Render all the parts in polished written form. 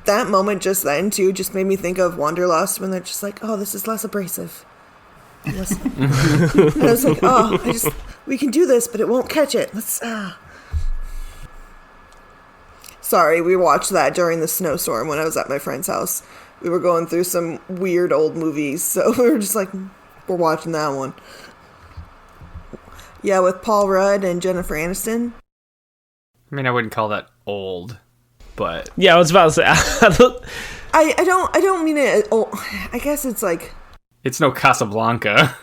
that moment just then, too, just made me think of Wanderlust when they're just like, oh, this is less abrasive. And I was like, oh, we can do this, but it won't catch it. Sorry, we watched that during the snowstorm when I was at my friend's house. We were going through some weird old movies, so we were just like, we're watching that one. Yeah, with Paul Rudd and Jennifer Aniston. I mean, I wouldn't call that old, but yeah, I was about to say. I don't mean it. Oh, I guess it's like. It's no Casablanca.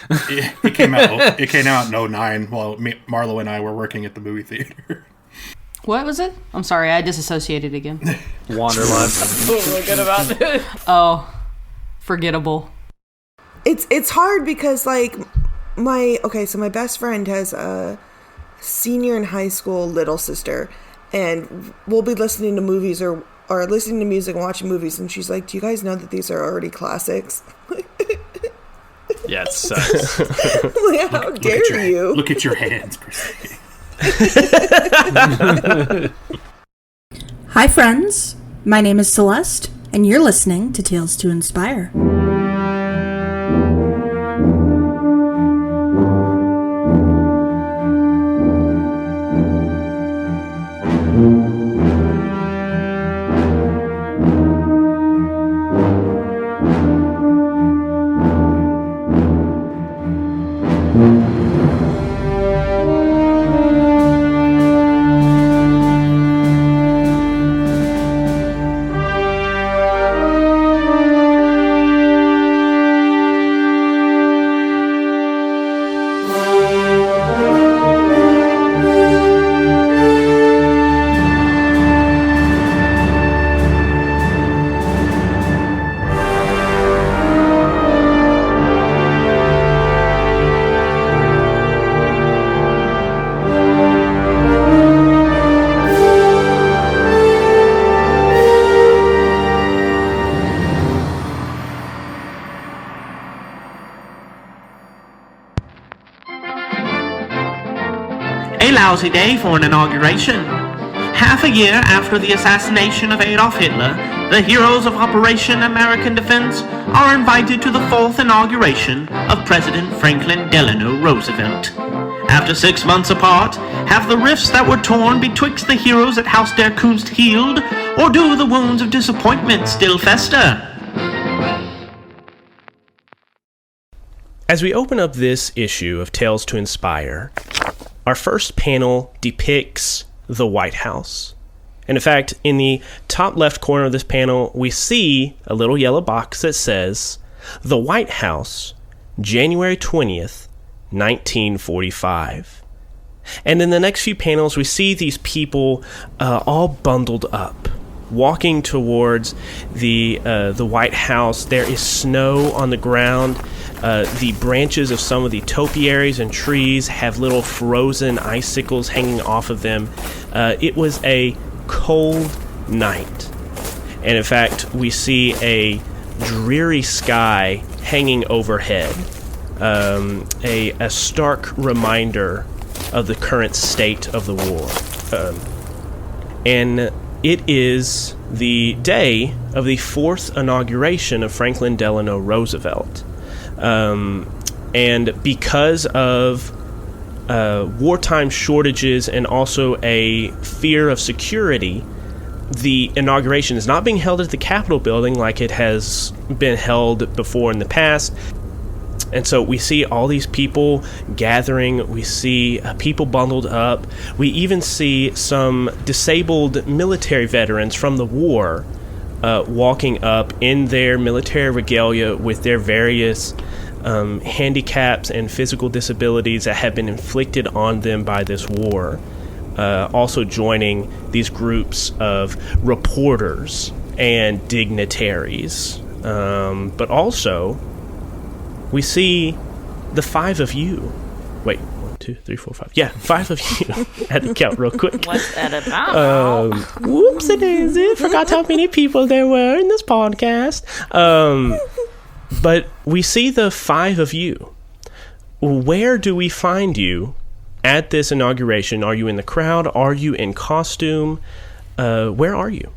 It came out in 2009 while Marlo and I were working at the movie theater. What was it? I'm sorry, I disassociated again. Wanderlust. Totally good about it. Oh, forgettable. It's hard because like my best friend has a senior in high school little sister, and we'll be listening to movies or listening to music and watching movies, and she's like, "Do you guys know that these are already classics?" Yeah, it sucks. Like, how dare you? Look at your hands, Kristie. Hi friends, my name is Celeste, and you're listening to Tales to Inspire. Lousy day for an inauguration. Half a year after the assassination of Adolf Hitler, the heroes of Operation American Defense are invited to the 4th inauguration of President Franklin Delano Roosevelt. After 6 months apart, have the rifts that were torn betwixt the heroes at Haus der Kunst healed, or do the wounds of disappointment still fester? As we open up this issue of Tales to Inspire, our first panel depicts the White House. And in fact, in the top left corner of this panel, we see a little yellow box that says, The White House, January 20th, 1945. And in the next few panels, we see these people all bundled up, walking towards the White House. There is snow on the ground. The branches of some of the topiaries and trees have little frozen icicles hanging off of them. It was a cold night. And in fact, we see a dreary sky hanging overhead. A stark reminder of the current state of the war. And it is the day of the 4th inauguration of Franklin Delano Roosevelt. And because of wartime shortages and also a fear of security, the inauguration is not being held at the Capitol building like it has been held before in the past. And so we see all these people gathering. We see people bundled up. We even see some disabled military veterans from the war walking up in their military regalia with their various handicaps and physical disabilities that have been inflicted on them by this war. Also joining these groups of reporters and dignitaries. But also, we see the 5 of you. Wait, 1, 2, 3, 4, 5. Yeah, 5 of you. I had to count real quick. What's that about? Whoopsie-daisy. Forgot how many people there were in this podcast. But we see the 5 of you. Where do we find you at this inauguration? Are you in the crowd? Are you in costume? Where are you?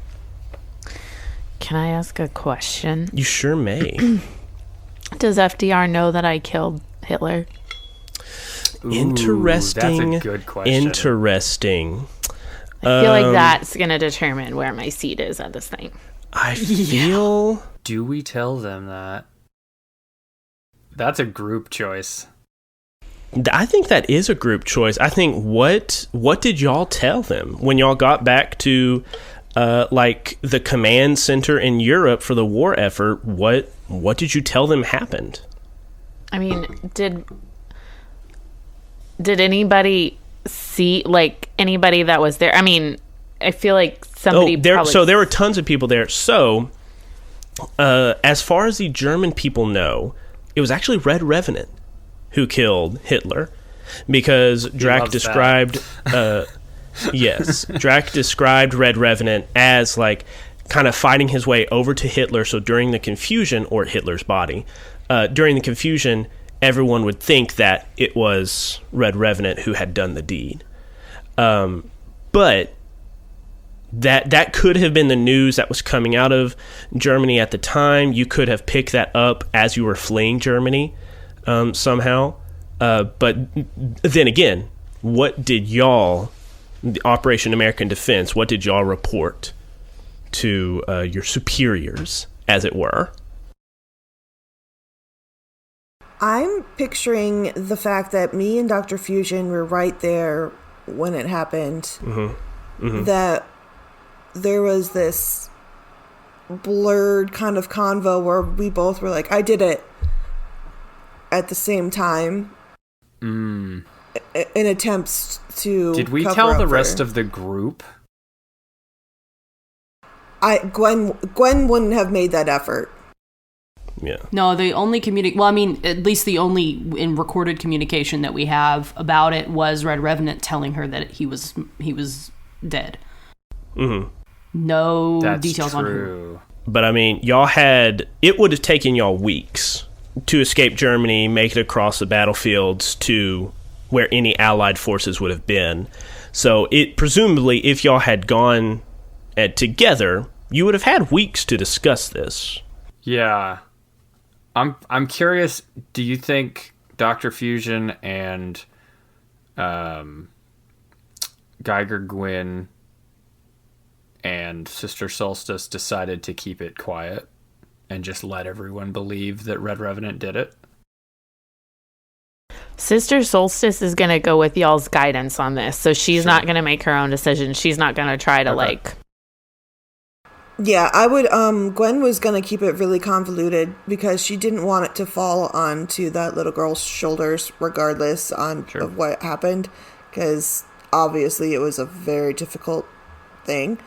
Can I ask a question? You sure may. Does FDR know that I killed Hitler? Interesting. That's a good question. Interesting. I feel like that's going to determine where my seat is at this thing. I feel... Do we tell them that? That's a group choice. I think that is a group choice. I think what did y'all tell them when y'all got back to like the command center in Europe for the war effort? What did you tell them happened? I mean, did anybody see, like, anybody that was there? I mean, I feel like somebody So there were tons of people there. So as far as the German people know, it was actually Red Revenant who killed Hitler, because Drac described Drac described Red Revenant as like kind of fighting his way over to Hitler. So during the confusion, or Hitler's body, during the confusion, everyone would think that it was Red Revenant who had done the deed. But that could have been the news that was coming out of Germany at the time. You could have picked that up as you were fleeing Germany somehow. But then again, what did y'all, the Operation American Defense, what did y'all report to your superiors, as it were? I'm picturing the fact that me and Dr. Fusion were right there when it happened. Mm-hmm. Mm-hmm. That there was this blurred kind of convo where we both were like, I did it, at the same time. In attempts to Did we cover tell up the for- rest of the group? Gwen wouldn't have made that effort. Yeah. No, the only well, I mean, at least the only in recorded communication that we have about it was Red Revenant telling her that he was dead. Mm-hmm. No That's details on who. true. But I mean, it would have taken y'all weeks to escape Germany, make it across the battlefields to where any Allied forces would have been. So it presumably, if y'all had gone together, you would have had weeks to discuss this. Yeah. I'm curious, do you think Dr. Fusion and Geiger, Gwen, and Sister Solstice decided to keep it quiet and just let everyone believe that Red Revenant did it? Sister Solstice is going to go with y'all's guidance on this, so she's not going to make her own decision. She's not going to try to, Yeah, I would, Gwen was gonna keep it really convoluted because she didn't want it to fall onto that little girl's shoulders regardless of what happened, because obviously it was a very difficult thing.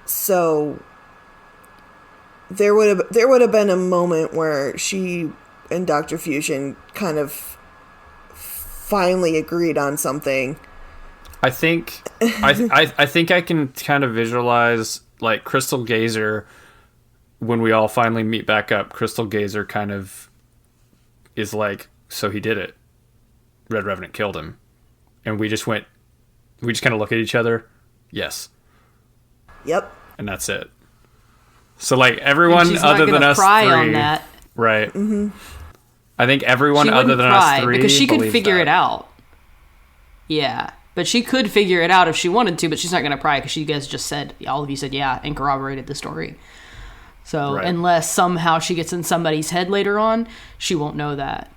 So there would have been a moment where she and Dr. Fusion kind of finally agreed on something. I think I can kind of visualize, like, Crystal Gazer, when we all finally meet back up. Crystal Gazer kind of is like, so he did it. Red Revenant killed him. And we just kind of look at each other. Yes. Yep. And that's it. So, like, everyone other than us cry three, on that. right? Mm-hmm. I think everyone She other wouldn't than cry us three, because she could believes figure that. it out. Yeah, but she could figure it out if she wanted to, but she's not going to pry because you guys just said, all of you said yeah, and corroborated the story. So unless somehow she gets in somebody's head later on, she won't know that.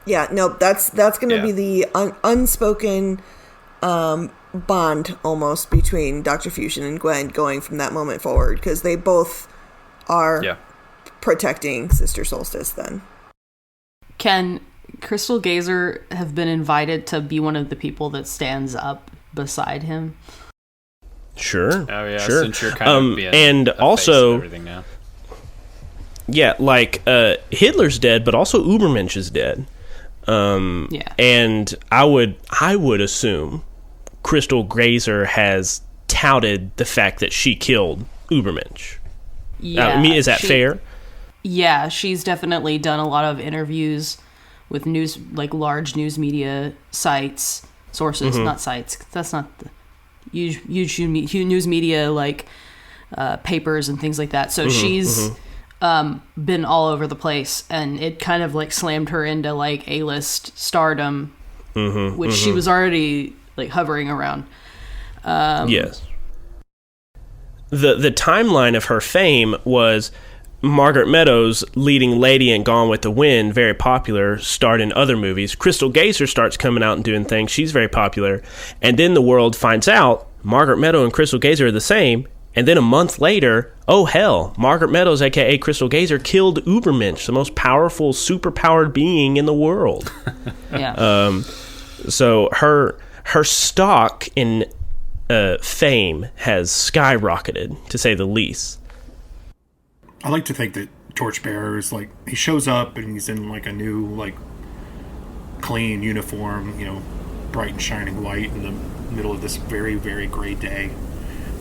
Yeah, no, that's going to be the unspoken bond almost between Dr. Fusion and Gwen going from that moment forward, because they both are protecting Sister Solstice then. Can Crystal Gazer have been invited to be one of the people that stands up beside him? Sure. Oh yeah, sure. since you're kind of being and a also face of everything now. Yeah, like Hitler's dead, but also Ubermensch is dead. Yeah. And I would assume Crystal Gazer has touted the fact that she killed Ubermensch. Yeah. I mean, is that fair? Yeah, she's definitely done a lot of interviews with large news media sites, sources, not sites. That's not the huge news media, papers and things like that. So she's been all over the place, and it kind of like slammed her into like A-list stardom, which she was already like hovering around. Yes. The timeline of her fame was Margaret Meadows, leading lady in Gone with the Wind, very popular, starred in other movies. Crystal Geiger starts coming out and doing things. She's very popular. And then the world finds out Margaret Meadows and Crystal Geiger are the same. And then a month later, oh hell, Margaret Meadows, a.k.a. Crystal Geiger, killed Ubermensch, the most powerful, super-powered being in the world. Yeah. So her stock in fame has skyrocketed, to say the least. I like to think that Torchbearer is like, he shows up and he's in like a new, like, clean uniform, you know, bright and shining white in the middle of this very, very gray day.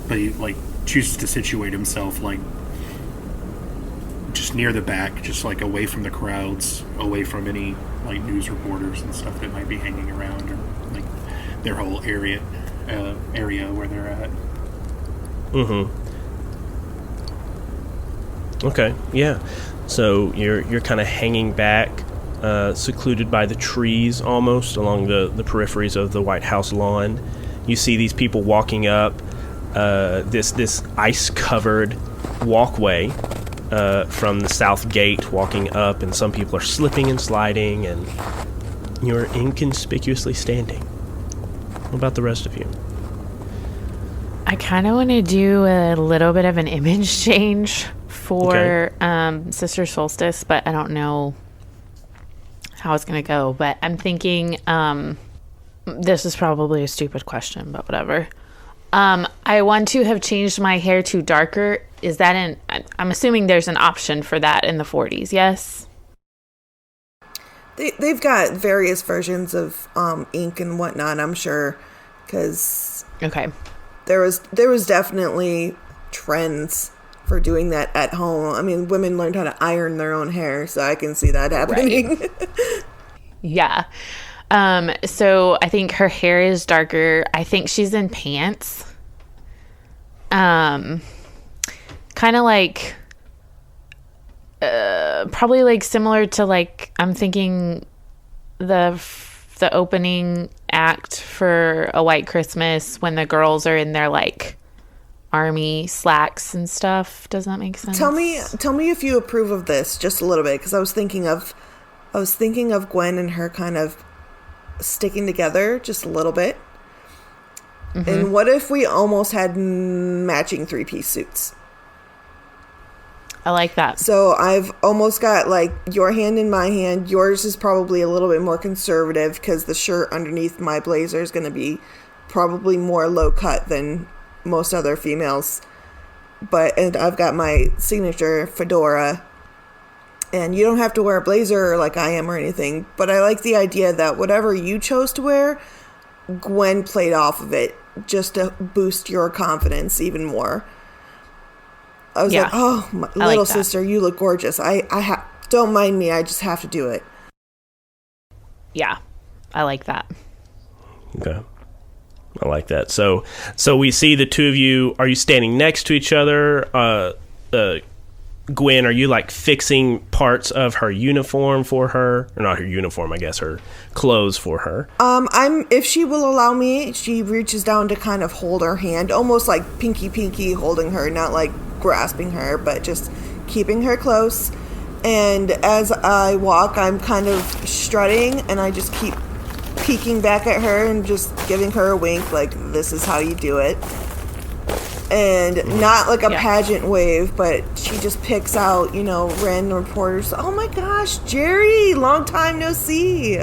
But he, like, chooses to situate himself, like, just near the back, just, like, away from the crowds, away from any, like, news reporters and stuff that might be hanging around, or, like, their whole area where they're at. Okay, yeah. So you're kind of hanging back, secluded by the trees almost, along the peripheries of the White House lawn. You see these people walking up this ice-covered walkway from the south gate, walking up, and some people are slipping and sliding, and you're inconspicuously standing. What about the rest of you? I kind of want to do a little bit of an image change for Sister Solstice, but I don't know how it's going to go. But I'm thinking, this is probably a stupid question, but whatever. I want to have changed my hair to darker. Is that I'm assuming there's an option for that in the 40s, yes? They've got various versions of ink and whatnot, I'm sure, because there was definitely trends for doing that at home. I mean, women learned how to iron their own hair, so I can see that happening. Right. Yeah. So I think her hair is darker. I think she's in pants. Kind of like, probably like similar to like, I'm thinking the opening act for A White Christmas when the girls are in their like army slacks and stuff. Does that make sense? Tell me if you approve of this just a little bit, because I was thinking of Gwen and her kind of sticking together just a little bit. And what if we almost had matching 3-piece suits? I like that. So I've almost got like your hand in my hand. Yours is probably a little bit more conservative because the shirt underneath my blazer is going to be probably more low cut than most other females. And I've got my signature fedora. And you don't have to wear a blazer like I am or anything. But I like the idea that whatever you chose to wear, Gwen played off of it just to boost your confidence even more. I was like, oh, my little sister, you look gorgeous. Don't mind me. I just have to do it. Yeah, I like that. Okay. I like that. So we see the two of you. Are you standing next to each other? Gwen, are you like fixing parts of her uniform for her? Or not her uniform, I guess, her clothes for her. If she will allow me, she reaches down to kind of hold her hand, almost like pinky holding her, not like grasping her, but just keeping her close. And as I walk, I'm kind of strutting, and I just keep peeking back at her and just giving her a wink, like, this is how you do it. And not like a pageant wave, but she just picks out, random reporters. Oh my gosh, Jerry, long time no see.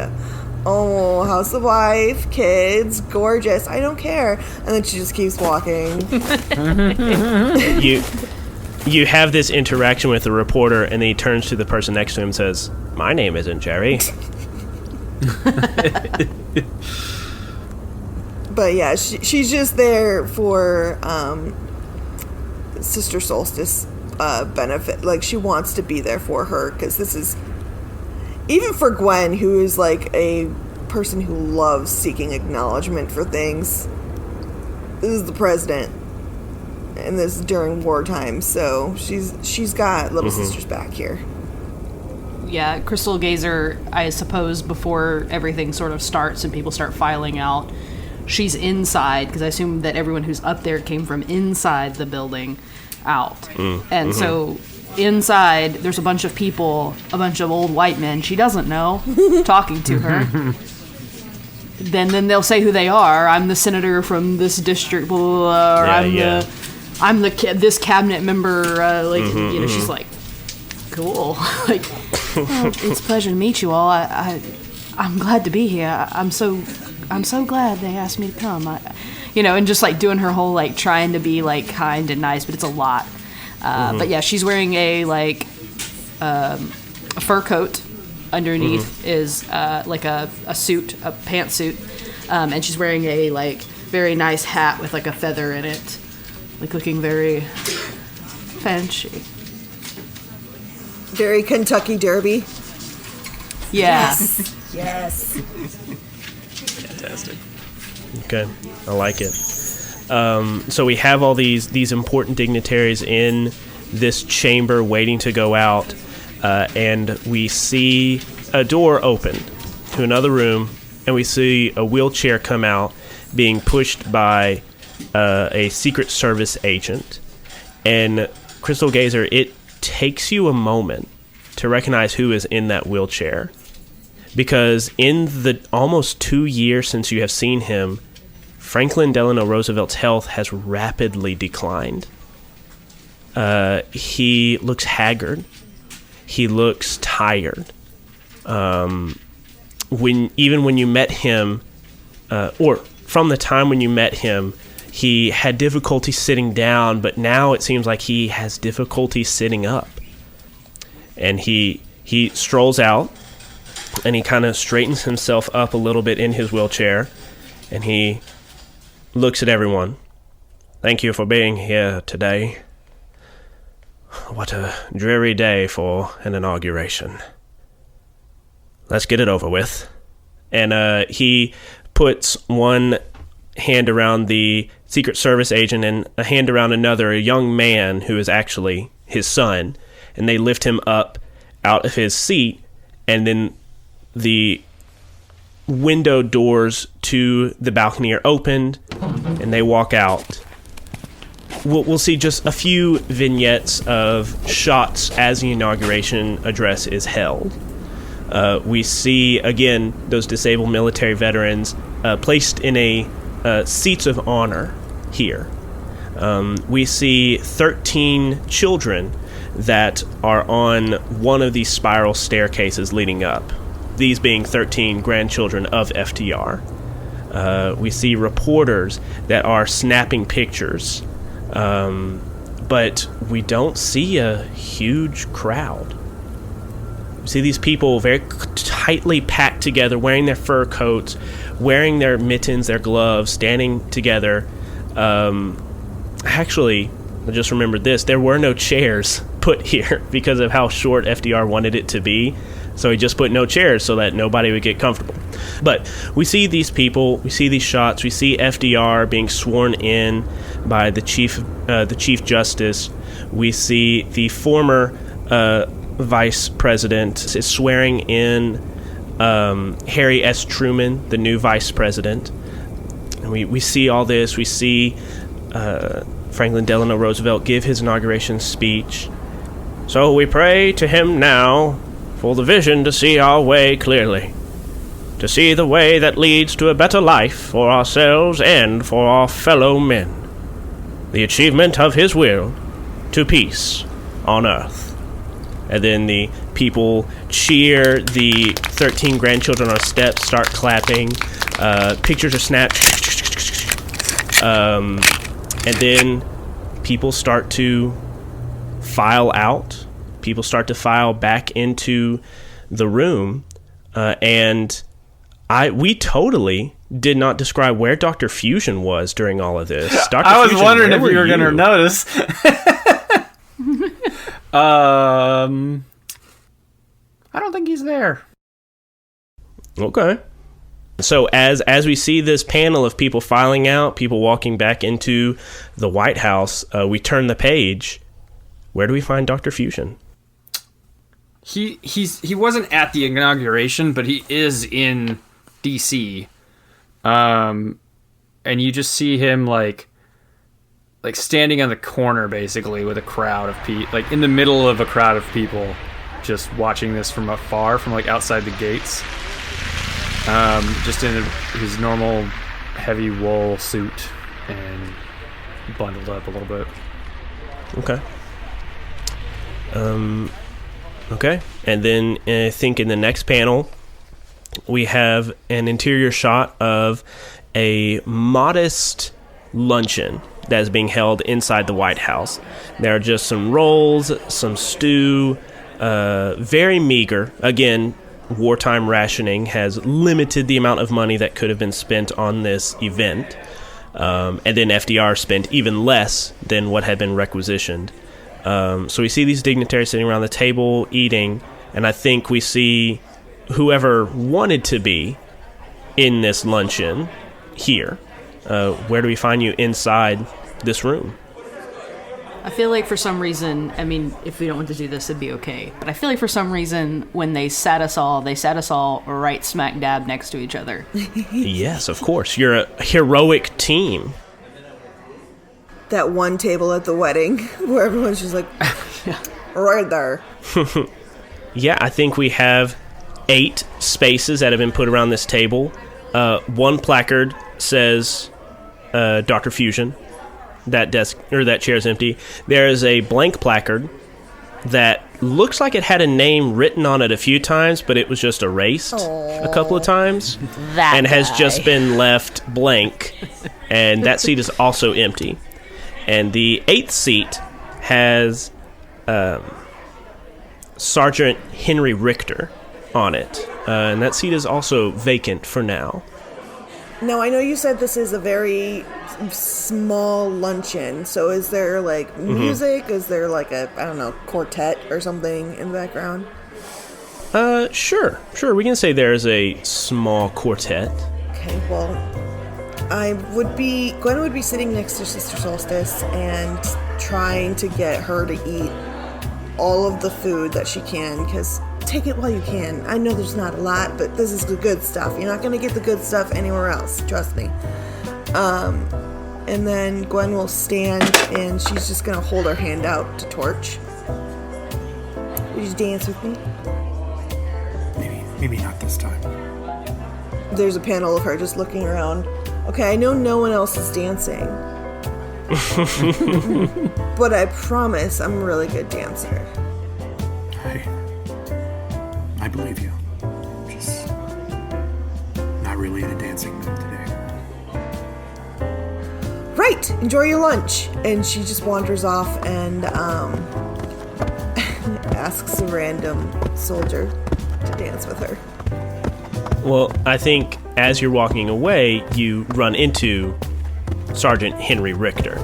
Oh, how's the wife, kids, gorgeous, I don't care. And then she just keeps walking. You have this interaction with the reporter, and then he turns to the person next to him and says, "My name isn't Jerry." But yeah, she's just there for Sister Solstice benefit. Like, she wants to be there for her, because this is, even for Gwen, who is like a person who loves seeking acknowledgement for things, this is the president. and this is during wartime, so she's got little sisters back here. Yeah, Crystal Geyser, I suppose, before everything sort of starts and people start filing out, she's inside, because I assume that everyone who's up there came from inside the building out. And so inside, there's a bunch of people, a bunch of old white men she doesn't know, talking to her. Then they'll say who they are. I'm the senator from this district, blah, blah, blah, or I'm this cabinet member. She's like, cool. Like, well, it's a pleasure to meet you all. I'm glad to be here. I'm so glad they asked me to come. And just like doing her whole like trying to be like kind and nice, but it's a lot. But yeah, she's wearing a fur coat. Underneath is like a suit, a pantsuit, and she's wearing a like very nice hat with like a feather in it, like looking very fancy. Very Kentucky Derby. Yeah. Yes. Fantastic. Okay, I like it. So we have all these important dignitaries in this chamber waiting to go out. And we see a door open to another room, and we see a wheelchair come out being pushed by a Secret Service agent. And Crystal Geyser, it takes you a moment to recognize who is in that wheelchair. Because in the almost 2 years since you have seen him, Franklin Delano Roosevelt's health has rapidly declined. He looks haggard. He looks tired. When you met him, or from the time when you met him, he had difficulty sitting down, but now it seems like he has difficulty sitting up. And he strolls out, and he kind of straightens himself up a little bit in his wheelchair, and he looks at everyone. Thank you for being here today. What a dreary day for an inauguration. Let's get it over with. And he puts one hand around the Secret Service agent and a hand around another, a young man who is actually his son. And they lift him up out of his seat, and then the window doors to the balcony are opened, and they walk out. We'll see just a few vignettes of shots as the inauguration address is held. We see, again, those disabled military veterans placed in a seats of honor here. We see 13 children that are on one of these spiral staircases leading up, these being 13 grandchildren of FDR. We see reporters that are snapping pictures. But we don't see a huge crowd. We see these people very tightly packed together, wearing their fur coats, wearing their mittens, their gloves, standing together. Actually, I just remembered this. There were no chairs put here because of how short FDR wanted it to be. So he just put no chairs so that nobody would get comfortable. But we see these people, we see these shots, we see FDR being sworn in by the Chief Justice. We see the former Vice President is swearing in Harry S. Truman, the new Vice President. And we see all this. We see Franklin Delano Roosevelt give his inauguration speech. So we pray to him now for the vision to see our way clearly, to see the way that leads to a better life for ourselves and for our fellow men, the achievement of his will to peace on earth. And then the people cheer, the 13 grandchildren on steps start clapping, pictures are snapped, and then people start to file out. People start to file back into the room, and we totally did not describe where Dr. Fusion was during all of this. Dr. I was Fusion, wondering if you were going to notice. I don't think he's there. Okay. So as we see this panel of people filing out, people walking back into the White House, we turn the page. Where do we find Dr. Fusion? He wasn't at the inauguration, but he is in DC. And you just see him like standing on the corner basically with a crowd of people, like in the middle of a crowd of people just watching this from afar, from like outside the gates. Just in his normal heavy wool suit and bundled up a little bit. Okay. Okay. And then I think in the next panel, we have an interior shot of a modest luncheon that is being held inside the White House. There are just some rolls, some stew, very meager. Again, wartime rationing has limited the amount of money that could have been spent on this event. And then FDR spent even less than what had been requisitioned. So we see these dignitaries sitting around the table eating, and I think we see whoever wanted to be in this luncheon here. Where do we find you inside this room? I feel like for some reason, I mean, if we don't want to do this, it'd be okay. But I feel like for some reason, when they sat us all right smack dab next to each other. Yes, of course. You're a heroic team. That one table at the wedding where everyone's just like, right there. Yeah, I think we have 8 spaces that have been put around this table. One placard says Dr. Fusion. That desk or that chair is empty. There is a blank placard that looks like it had a name written on it a few times, but it was just erased a couple of times and has just been left blank. And that seat is also empty. And the 8th seat has Sergeant Henry Richter on it. And that seat is also vacant for now. Now, I know you said this is a very small luncheon, so is there, like, music? Is there, like, a, I don't know, quartet or something in the background? Sure. We can say there's a small quartet. Okay, well, Gwen would be sitting next to Sister Solstice and trying to get her to eat all of the food that she can, because take it while you can. I know there's not a lot, but this is the good stuff. You're not going to get the good stuff anywhere else. Trust me. And then Gwen will stand and she's just going to hold her hand out to Torch. Would you dance with me? Maybe not this time. There's a panel of her just looking around. Okay, I know no one else is dancing. But I promise I'm a really good dancer. I believe you. Just not really in a dancing mood today. Right, enjoy your lunch. And she just wanders off and asks a random soldier to dance with her. Well, I think as you're walking away, you run into Sergeant Henry Richter.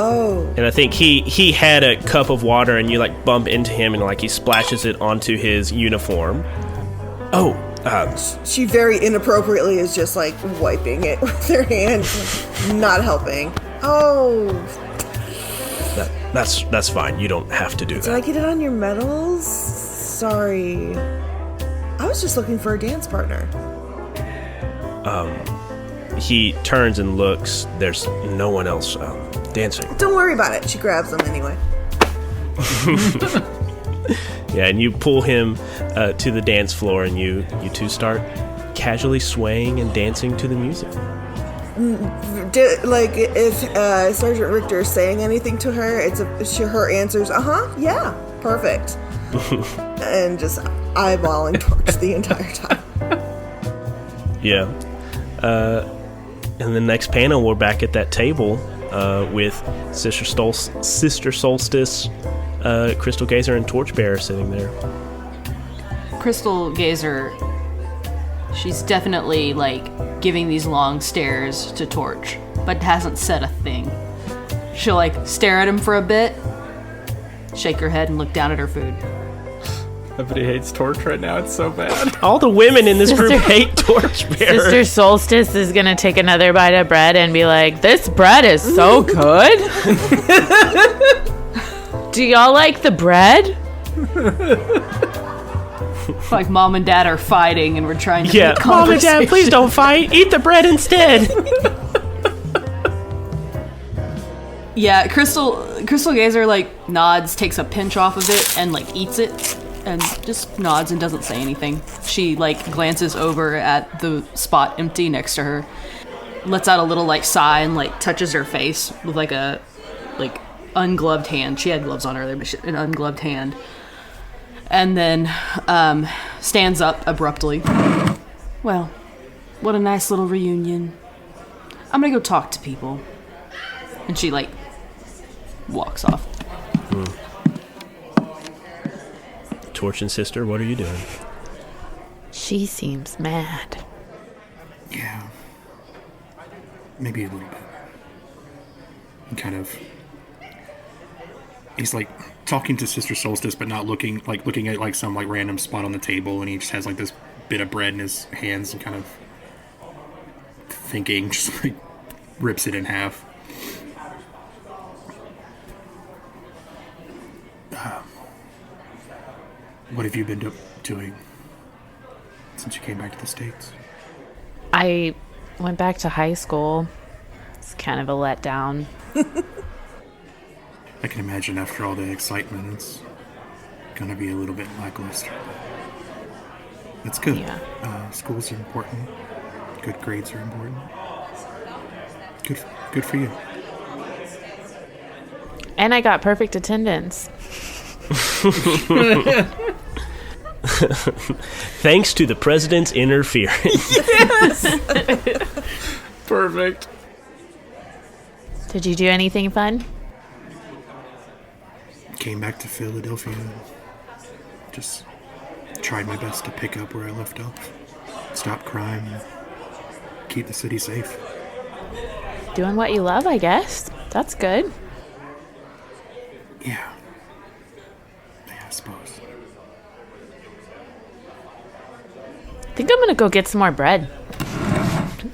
Oh! And I think he had a cup of water, and you like bump into him, and like he splashes it onto his uniform. She very inappropriately is just like wiping it with her hand, not helping. That's fine. You don't have to do that. Did I get it on your medals? Sorry. I was just looking for a dance partner. He turns and looks. There's no one else dancing. Don't worry about it. She grabs them anyway. Yeah, and you pull him to the dance floor, and you two start casually swaying and dancing to the music. If Sergeant Richter is saying anything to her, her answer's, yeah, perfect. And just eyeballing Torch the entire time. Yeah. In the next panel, we're back at that table with Sister Solstice, Crystal Geiger, and Torchbearer sitting there. Crystal Geiger, she's definitely like giving these long stares to Torch, but hasn't said a thing. She'll like stare at him for a bit, shake her head, and look down at her food. Everybody hates Torch right now. It's so bad. All the women in this group hate Torchbearer. Sister Solstice is going to take another bite of bread and be like, this bread is so good. Do y'all like the bread? Like mom and dad are fighting and we're trying to Yeah, mom and dad, please don't fight. Eat the bread instead. Yeah, Crystal Geiger like nods, takes a pinch off of it, and like eats it, and just nods and doesn't say anything. She like glances over at the spot empty next to her, lets out a little like sigh, and like touches her face with like a ungloved hand. She had gloves on earlier, but an ungloved hand, and then stands up abruptly. Well, what a nice little reunion. I'm gonna go talk to people. And she like walks off. Torch and sister, what are you doing? She seems mad. Yeah. Maybe a little bit. And kind of... He's like talking to Sister Solstice, but not looking at like some like random spot on the table, and he just has like this bit of bread in his hands and kind of thinking, just like rips it in half. What have you been doing since you came back to the States? I went back to high school. It's kind of a letdown. I can imagine after all the excitement, it's gonna be a little bit lackluster. That's good. Yeah. Schools are important. Good grades are important. Good for you. And I got perfect attendance. Thanks to the president's interference. Yes! Perfect. Did you do anything fun? Came back to Philadelphia and just tried my best to pick up where I left off. Stop crime and keep the city safe. Doing what you love, I guess. That's good. Yeah. Yeah, I suppose. I think I'm gonna go get some more bread.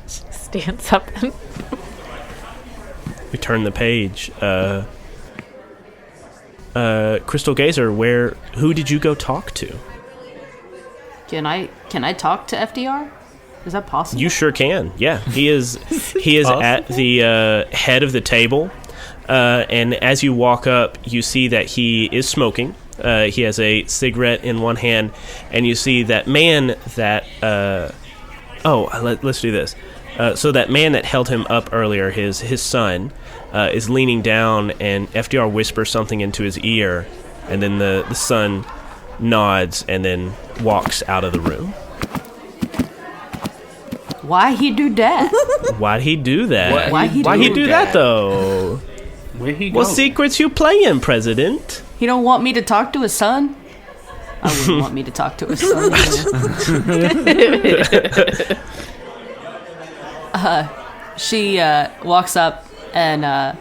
Stands up. We turn the page. Crystal Geiger, who did you go talk to? Can I talk to FDR? Is that possible? You sure can. Yeah, he is at the head of the table, and as you walk up, you see that he is smoking. He has a cigarette in one hand, and you see that man that. Let's do this. So that man that held him up earlier, his son, is leaning down, and FDR whispers something into his ear, and then the son nods and then walks out of the room. Why he do that? Why'd he do that? Why he do that though? Where he go? What secrets you playing, President? He don't want me to talk to his son? I wouldn't want me to talk to his son. She walks up and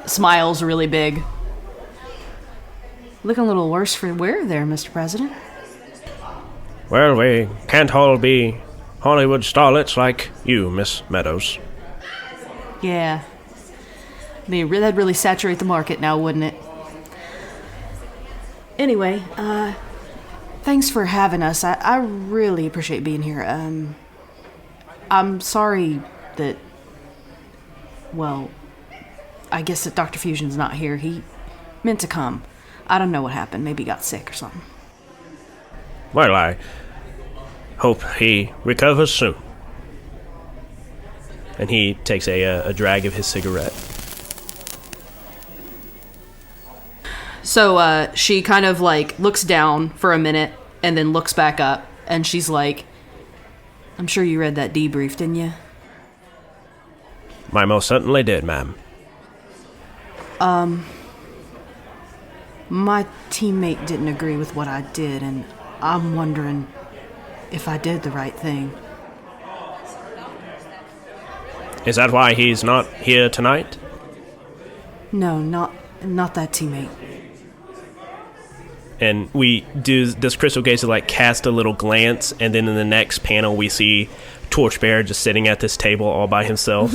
smiles really big. Looking a little worse for wear there, Mr. President. Well, we can't all be Hollywood starlets like you, Miss Meadows. Yeah. That'd really saturate the market now, wouldn't it? Anyway, thanks for having us. I really appreciate being here. I'm sorry that, well, I guess that Dr. Fusion's not here. He meant to come. I don't know what happened. Maybe he got sick or something. Well, I hope he recovers soon. And he takes a drag of his cigarette. So she kind of like looks down for a minute and then looks back up, and she's like, I'm sure you read that debrief, didn't you? I most certainly did, ma'am. My teammate didn't agree with what I did, and I'm wondering if I did the right thing. Is that why he's not here tonight? No, not that teammate. And does Crystal Gazer like cast a little glance, and then in the next panel we see Torchbearer just sitting at this table all by himself.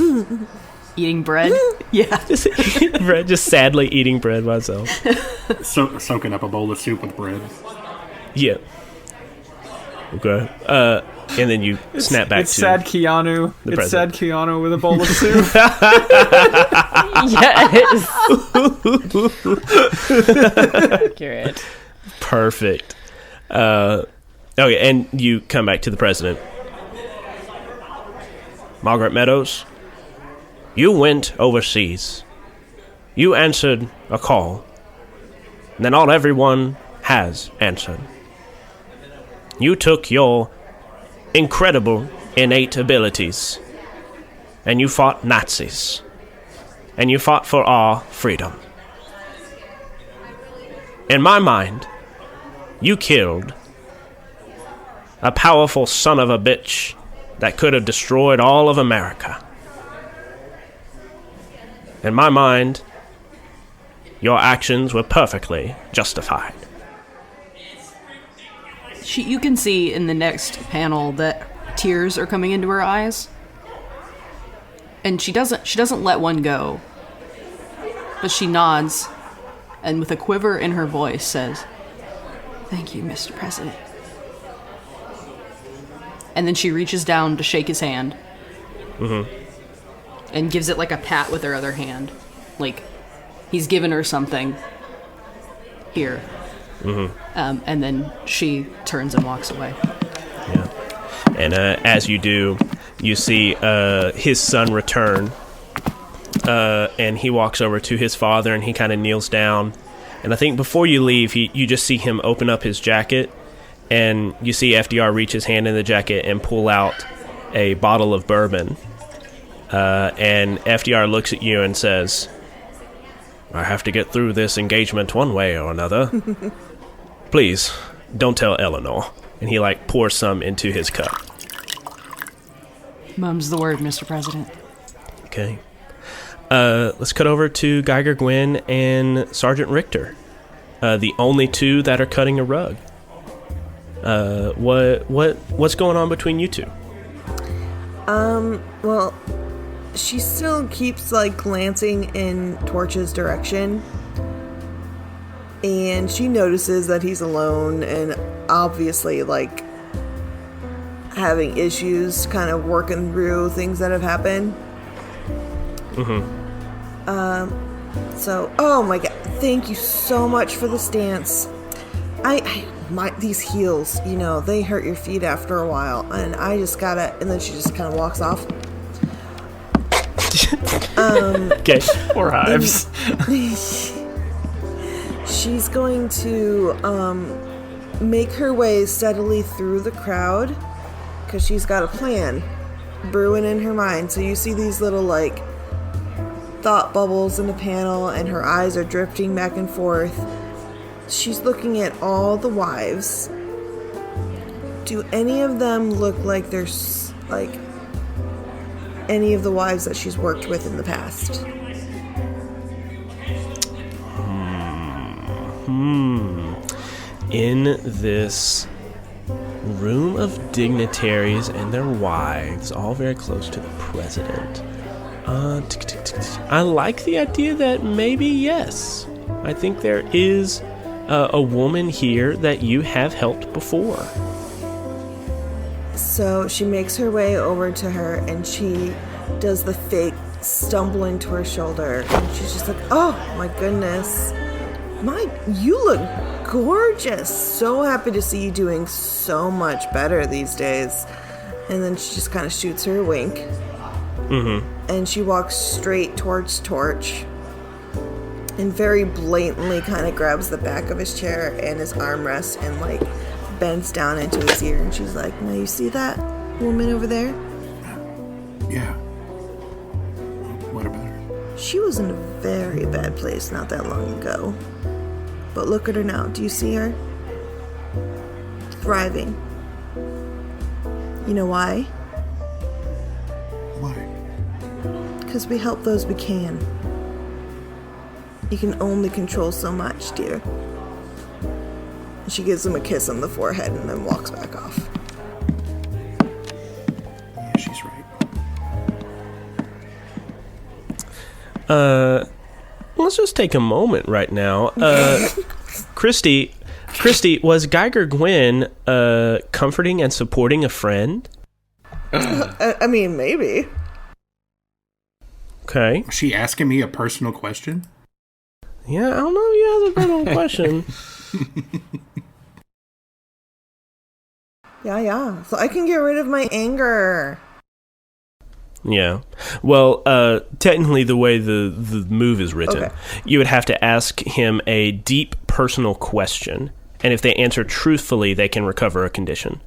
Eating bread? Yeah. Just eating bread, just sadly eating bread by himself. Soaking up a bowl of soup with bread. Yeah. Okay. And then you snap back to... It's sad Keanu. The it's president. sad Keanu with a bowl of soup. Yes. Accurate. Perfect. Okay, and you come back to the president. Margaret Meadows, you went overseas. You answered a call that not everyone has answered. You took your incredible innate abilities and you fought Nazis. And you fought for our freedom. In my mind, you killed a powerful son of a bitch that could have destroyed all of America. In my mind, your actions were perfectly justified. You can see in the next panel that tears are coming into her eyes. And she doesn't let one go. But she nods, and with a quiver in her voice says, "Thank you, Mr. President." And then she reaches down to shake his hand. Mm-hmm. And gives it like a pat with her other hand. Like, he's given her something. Here. Mm-hmm. And then she turns and walks away. Yeah. And as you do, you see his son return. And he walks over to his father and he kind of kneels down. And I think before you leave, you just see him open up his jacket. And you see FDR reach his hand in the jacket and pull out a bottle of bourbon. And FDR looks at you and says, "I have to get through this engagement one way or another. Please, don't tell Eleanor." And he pours some into his cup. Mum's the word, Mr. President. Okay. Let's cut over to Geiger, Gwen, and Sergeant Richter. The only two that are cutting a rug. What's going on between you two? Well, she still keeps glancing in Torch's direction, and she notices that he's alone and obviously having issues, kind of working through things that have happened. So, oh my god, thank you so much for the stance. These heels, they hurt your feet after a while, and I just gotta, and then she just kind of walks off. Okay. Poor Hives. She's going to make her way steadily through the crowd, because she's got a plan brewing in her mind. So you see these little thought bubbles in the panel, and her eyes are drifting back and forth. She's looking at all the wives. Do any of them look like they're any of the wives that she's worked with in the past? In this room of dignitaries and their wives, all very close to the president, I like the idea that maybe yes. I think there is a woman here that you have helped before. So she makes her way over to her, and she does the fake stumble into her shoulder, and she's just like, "Oh my goodness, you look gorgeous. So happy to see you doing so much better these days." And then she just kind of shoots her a wink. Mm-hmm. And she walks straight towards Torch and very blatantly kind of grabs the back of his chair and his armrest and bends down into his ear, and she's like, "Now you see that woman over there? Yeah. What about her? She was in a very bad place not that long ago. But look at her now. Do you see her? Thriving. You know why? Why? Because we help those we can. You can only control so much, dear." She gives him a kiss on the forehead and then walks back off. Yeah, she's right. Let's just take a moment right now. Kristie, was Geiger Gwen comforting and supporting a friend? I mean, maybe. Okay. Was she asking me a personal question? Yeah, I don't know. Yeah, that's a personal question. Yeah. So I can get rid of my anger. Yeah. Well, technically, the way the move is written, you would have to ask him a deep personal question, and if they answer truthfully, they can recover a condition.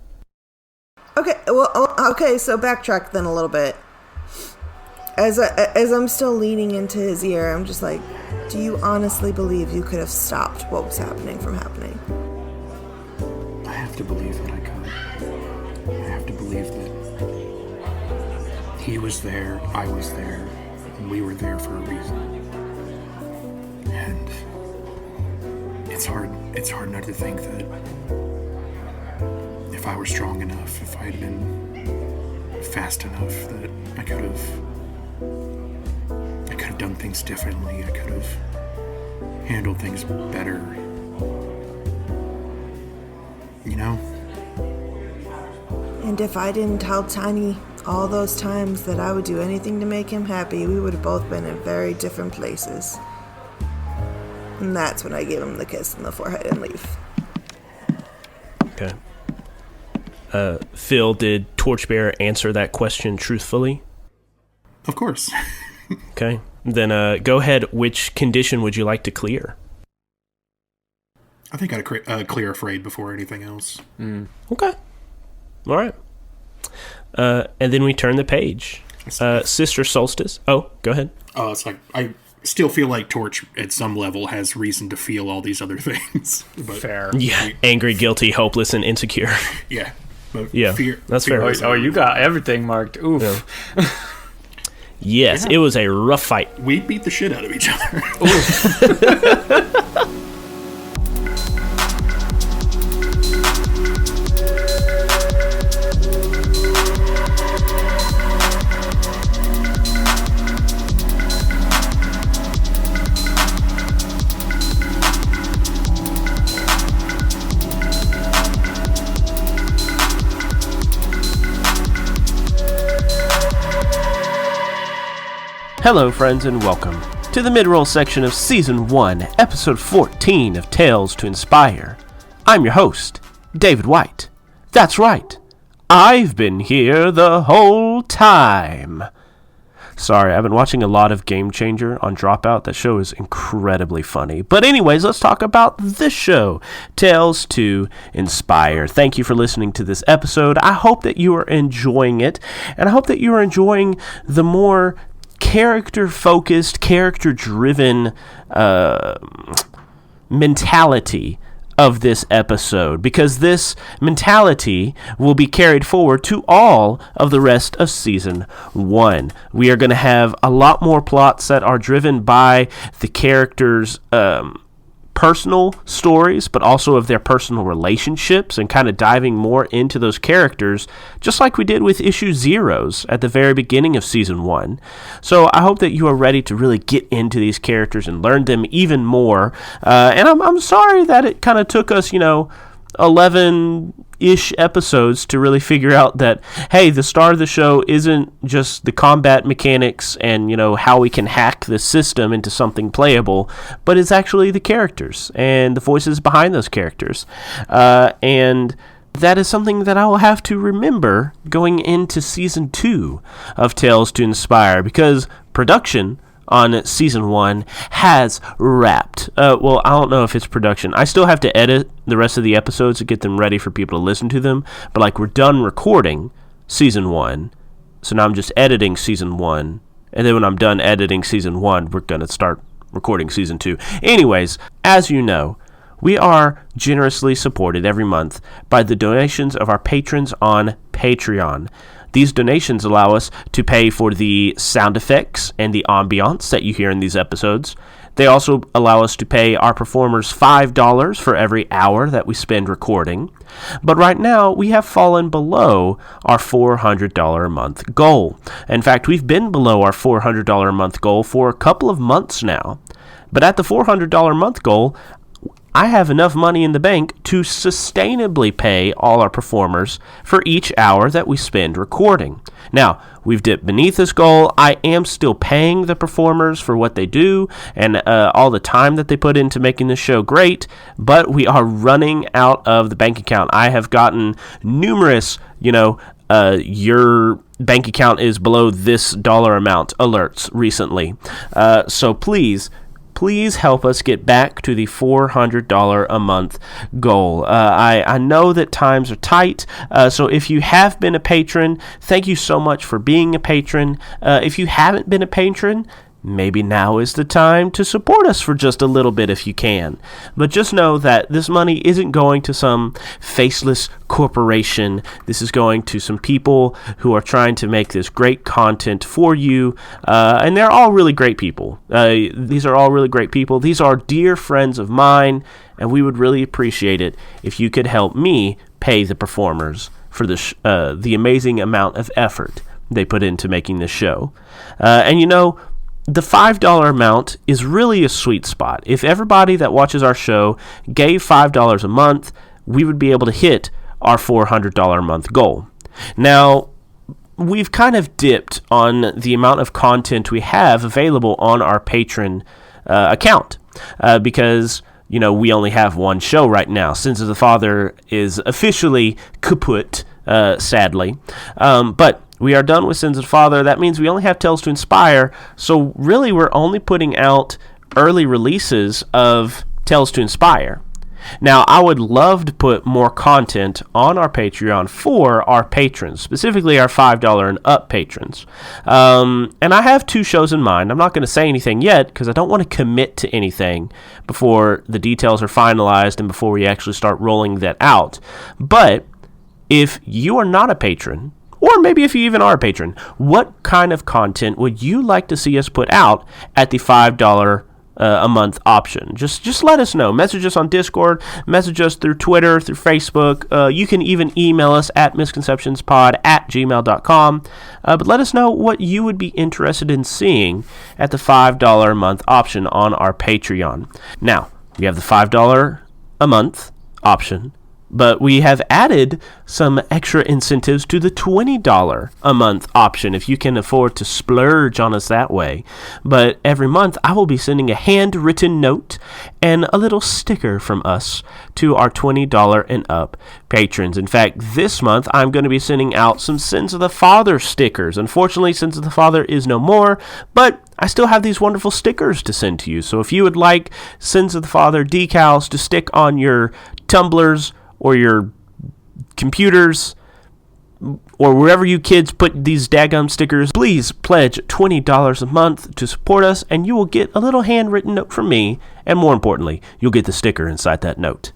Okay. Well, okay. So backtrack then a little bit. As I'm still leaning into his ear, I'm just like, do you honestly believe you could have stopped what was happening from happening? I have to believe that I could. I have to believe that he was there, I was there, and we were there for a reason. And it's hard not to think that if I were strong enough, if I had been fast enough, that I could have done things differently. I could have handled things better. You know? And if I didn't tell Tiny all those times that I would do anything to make him happy, we would have both been in very different places. And that's when I give him the kiss on the forehead and leave. Okay. Phil, did Torchbearer answer that question truthfully? Of course. Okay. Then go ahead. Which condition would you like to clear? I think I'd clear afraid before anything else. Okay. All right. And then we turn the page. Sister Solstice. Oh, go ahead. Oh, it's like I still feel like Torch at some level has reason to feel all these other things. But fair. Yeah. Angry, guilty, hopeless, and insecure. Yeah. But yeah. That's fair. Oh, you got everything marked. Oof. Yeah. Yes, yeah. It was a rough fight. We beat the shit out of each other. Hello, friends, and welcome to the mid-roll section of Season 1, Episode 14 of Tales to Inspire. I'm your host, David White. That's right, I've been here the whole time. Sorry, I've been watching a lot of Game Changer on Dropout. That show is incredibly funny. But anyways, let's talk about this show, Tales to Inspire. Thank you for listening to this episode. I hope that you are enjoying it, and I hope that you are enjoying the more character-focused, character-driven mentality of this episode, because this mentality will be carried forward to all of the rest of Season 1. We are going to have a lot more plots that are driven by the characters' personal stories, but also of their personal relationships, and kind of diving more into those characters, just like we did with issue zeros at the very beginning of Season 1. So I hope that you are ready to really get into these characters and learn them even more. And I'm sorry that it kind of took us, 11-ish episodes to really figure out that, hey, the star of the show isn't just the combat mechanics and, how we can hack the system into something playable, but it's actually the characters and the voices behind those characters. And that is something that I will have to remember going into Season 2 of Tales to Inspire, because production on Season 1 has wrapped. Well, I don't know if it's production. I still have to edit the rest of the episodes to get them ready for people to listen to them. But, we're done recording Season 1. So now I'm just editing Season 1. And then when I'm done editing Season 1, we're going to start recording Season 2. Anyways, as you know, we are generously supported every month by the donations of our patrons on Patreon. These donations allow us to pay for the sound effects and the ambiance that you hear in these episodes. They also allow us to pay our performers $5 for every hour that we spend recording. But right now, we have fallen below our $400 a month goal. In fact, we've been below our $400 a month goal for a couple of months now. But at the $400 a month goal, I have enough money in the bank to sustainably pay all our performers for each hour that we spend recording. Now, we've dipped beneath this goal. I am still paying the performers for what they do and all the time that they put into making this show great, but we are running out of the bank account. I have gotten numerous, your bank account is below this dollar amount alerts recently. So please help us get back to the $400 a month goal. I know that times are tight, so if you have been a patron, thank you so much for being a patron. If you haven't been a patron, maybe now is the time to support us for just a little bit if you can. But just know that this money isn't going to some faceless corporation. This is going to some people who are trying to make this great content for you. And they're all really great people. These are all really great people. These are dear friends of mine. And we would really appreciate it if you could help me pay the performers for the amazing amount of effort they put into making this show. The $5 amount is really a sweet spot. If everybody that watches our show gave $5 a month, we would be able to hit our $400 a month goal. Now, we've kind of dipped on the amount of content we have available on our Patreon account because, we only have one show right now. Sins of the Father is officially kaput, sadly. But we are done with Sins of the Father. That means we only have Tales to Inspire. So really, we're only putting out early releases of Tales to Inspire. Now, I would love to put more content on our Patreon for our patrons, specifically our $5 and up patrons. And I have 2 shows in mind. I'm not going to say anything yet because I don't want to commit to anything before the details are finalized and before we actually start rolling that out. But if you are not a patron, or maybe if you even are a patron, what kind of content would you like to see us put out at the $5 a month option? Just let us know. Message us on Discord, message us through Twitter, through Facebook. You can even email us at misconceptionspod@gmail.com. But let us know what you would be interested in seeing at the $5 a month option on our Patreon. Now, we have the $5 a month option, but we have added some extra incentives to the $20 a month option if you can afford to splurge on us that way. But every month I will be sending a handwritten note and a little sticker from us to our $20 and up patrons. In fact, this month I'm going to be sending out some Sins of the Father stickers. Unfortunately, Sins of the Father is no more, but I still have these wonderful stickers to send to you. So if you would like Sins of the Father decals to stick on your tumblers or your computers, or wherever you kids put these daggum stickers, please pledge $20 a month to support us, and you will get a little handwritten note from me, and more importantly, you'll get the sticker inside that note.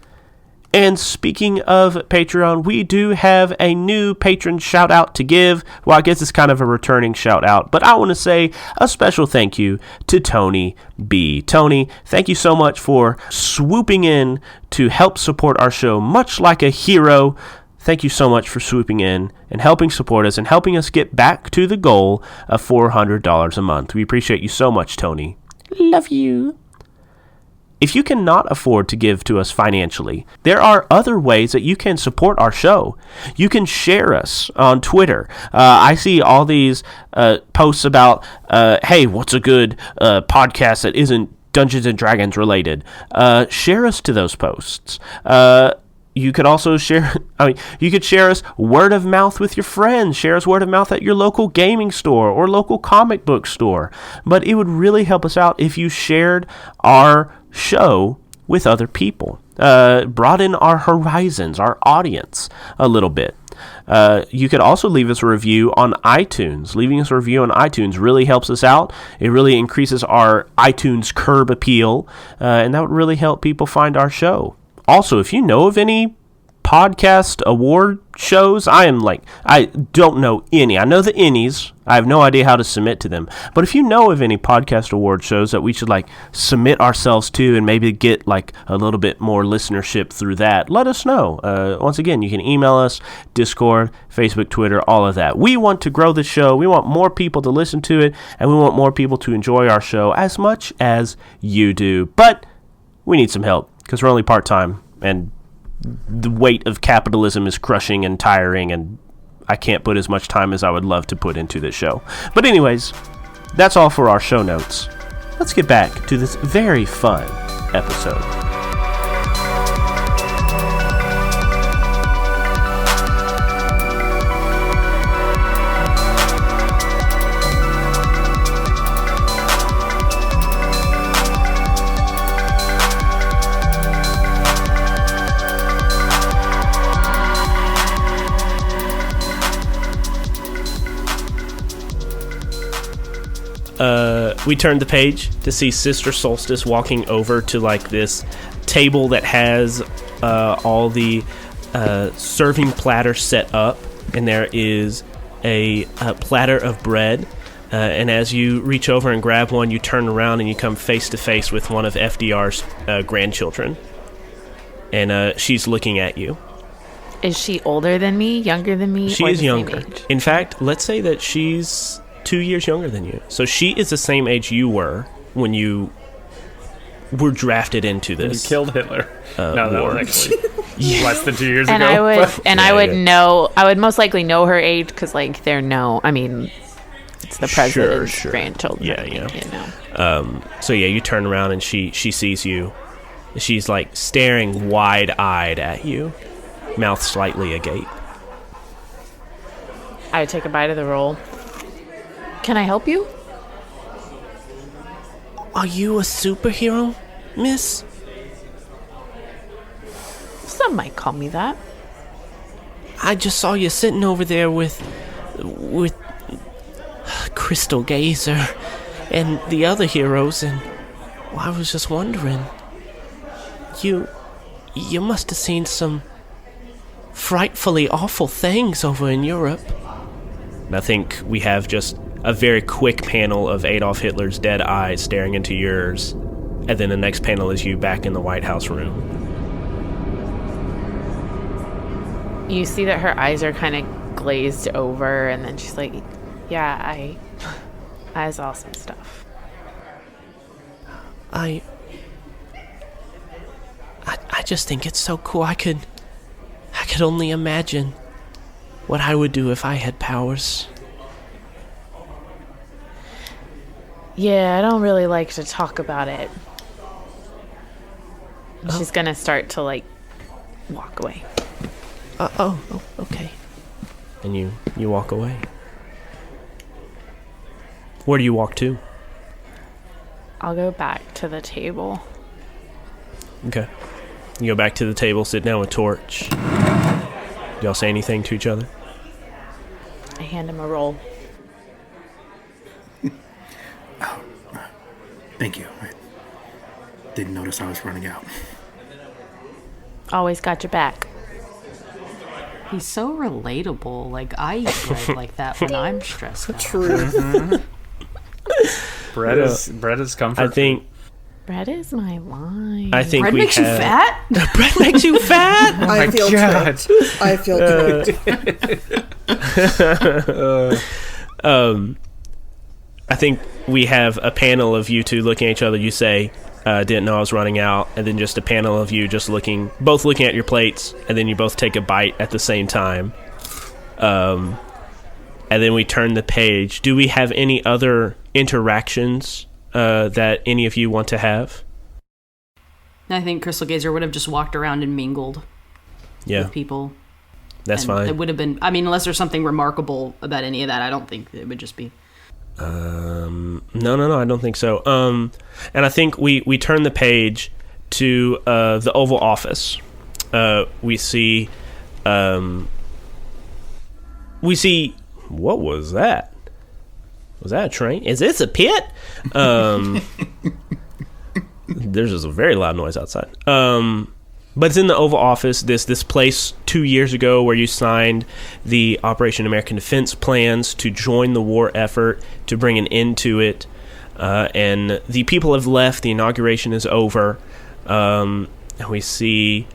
And speaking of Patreon, we do have a new patron shout out to give. Well, I guess it's kind of a returning shout out, but I want to say a special thank you to Tony B. Tony, thank you so much for swooping in to help support our show, much like a hero. Thank you so much for swooping in and helping support us and helping us get back to the goal of $400 a month. We appreciate you so much, Tony. Love you. If you cannot afford to give to us financially, there are other ways that you can support our show. You can share us on Twitter. I see all these posts about, hey, what's a good podcast that isn't Dungeons and Dragons related? Share us to those posts. You could also share, you could share us word of mouth with your friends. Share us word of mouth at your local gaming store or local comic book store. But it would really help us out if you shared our show with other people. Broaden our horizons, our audience a little bit. You could also leave us a review on iTunes. Leaving us a review on iTunes really helps us out. It really increases our iTunes curb appeal, and that would really help people find our show. Also, if you know of any podcast award shows. I don't know any. I know the Ennies. I have no idea how to submit to them. But if you know of any podcast award shows that we should submit ourselves to and maybe get a little bit more listenership through that, let us know. Once again, you can email us, Discord, Facebook, Twitter, all of that. We want to grow the show. We want more people to listen to it, and we want more people to enjoy our show as much as you do. But we need some help because we're only part-time, and the weight of capitalism is crushing and tiring, and I can't put as much time as I would love to put into this show. But anyways, that's all for our show notes. Let's get back to this very fun episode. We turned the page to see Sister Solstice walking over to this table that has all the serving platters set up, and there is a platter of bread. And as you reach over and grab one, you turn around and you come face to face with one of FDR's grandchildren, and she's looking at you. Is she older than me, younger than me? She is younger. In fact, let's say that she's 2 years younger than you. So she is the same age you were when you were drafted into this. You killed Hitler. No, that war. was actually less than 2 years and ago. I would most likely know her age because it's the president's grandchildren. Yeah. You know. So yeah, you turn around and she sees you. She's staring wide-eyed at you, mouth slightly agape. I would take a bite of the roll. Can I help you? Are you a superhero, miss? Some might call me that. I just saw you sitting over there with Crystal Geiger and the other heroes, and I was just wondering, you must have seen some frightfully awful things over in Europe. I think we have just a very quick panel of Adolf Hitler's dead eyes staring into yours, and then the next panel is you back in the White House room. You see that her eyes are kind of glazed over, and then she's like, yeah, I saw some stuff. I just think it's so cool. I could only imagine what I would do if I had powers. Yeah, I don't really like to talk about it. She's gonna start to walk away. Okay. And you walk away. Where do you walk to? I'll go back to the table. Okay. You go back to the table, sit down with Torch. Y'all say anything to each other? I hand him a roll. Thank you. I didn't notice I was running out. Always got your back. He's so relatable. I read like that when I'm stressed out. True. Bread is comfort. I think Bread is my line. I think Bread we makes have... you fat? Bread makes you fat? I feel tricked. I feel tricked. I think we have a panel of you two looking at each other. You say, didn't know I was running out. And then just a panel of you just both looking at your plates. And then you both take a bite at the same time. And then we turn the page. Do we have any other interactions that any of you want to have? I think Crystal Geiger would have just walked around and mingled with people. That's fine. It would have been, unless there's something remarkable about any of that, I don't think it would just be... No, I don't think so. And I think we turn the page to the Oval Office. We see what was that? Was that a train? Is this a pit? There's just a very loud noise outside. But it's in the Oval Office, this place 2 years ago where you signed the Operation American Defense plans to join the war effort, to bring an end to it. And the people have left. The inauguration is over. We see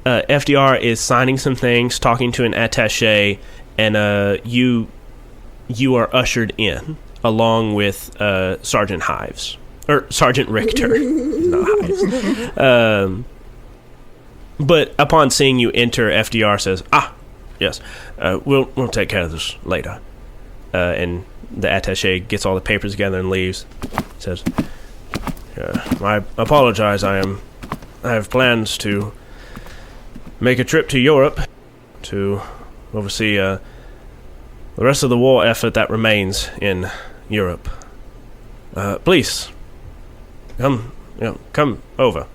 FDR is signing some things, talking to an attaché, and you are ushered in along with Sergeant Hives. Or Sergeant Richter. Not Hives. But upon seeing you enter, FDR says, yes, we'll take care of this later. And the attaché gets all the papers together and leaves. Says, I apologize, I have plans to make a trip to Europe to oversee the rest of the war effort that remains in Europe. Please, come over.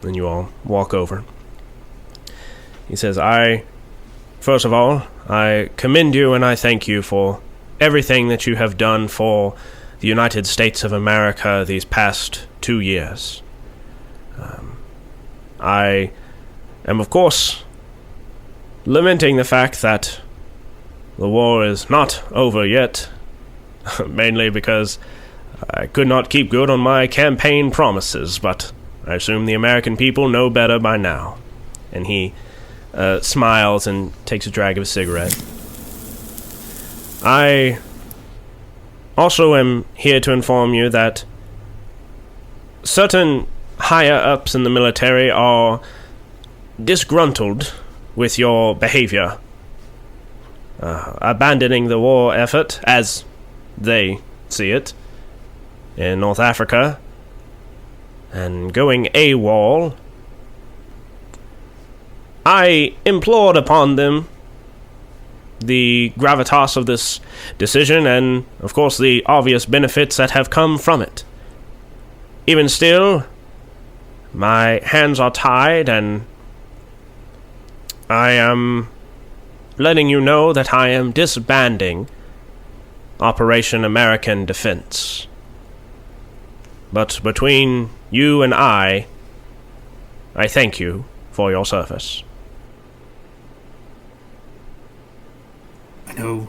And you all walk over. He says, first of all, I commend you and I thank you for everything that you have done for the United States of America these past 2 years. I am, of course, lamenting the fact that the war is not over yet, mainly because I could not keep good on my campaign promises, but I assume the American people know better by now. And he smiles and takes a drag of a cigarette. I also am here to inform you that certain higher-ups in the military are disgruntled with your behavior, abandoning the war effort, as they see it, in North Africa, and going AWOL. I implored upon them the gravitas of this decision and, of course, the obvious benefits that have come from it. Even still, my hands are tied, and I am letting you know that I am disbanding Operation American Defense. But between you and I thank you for your service. I know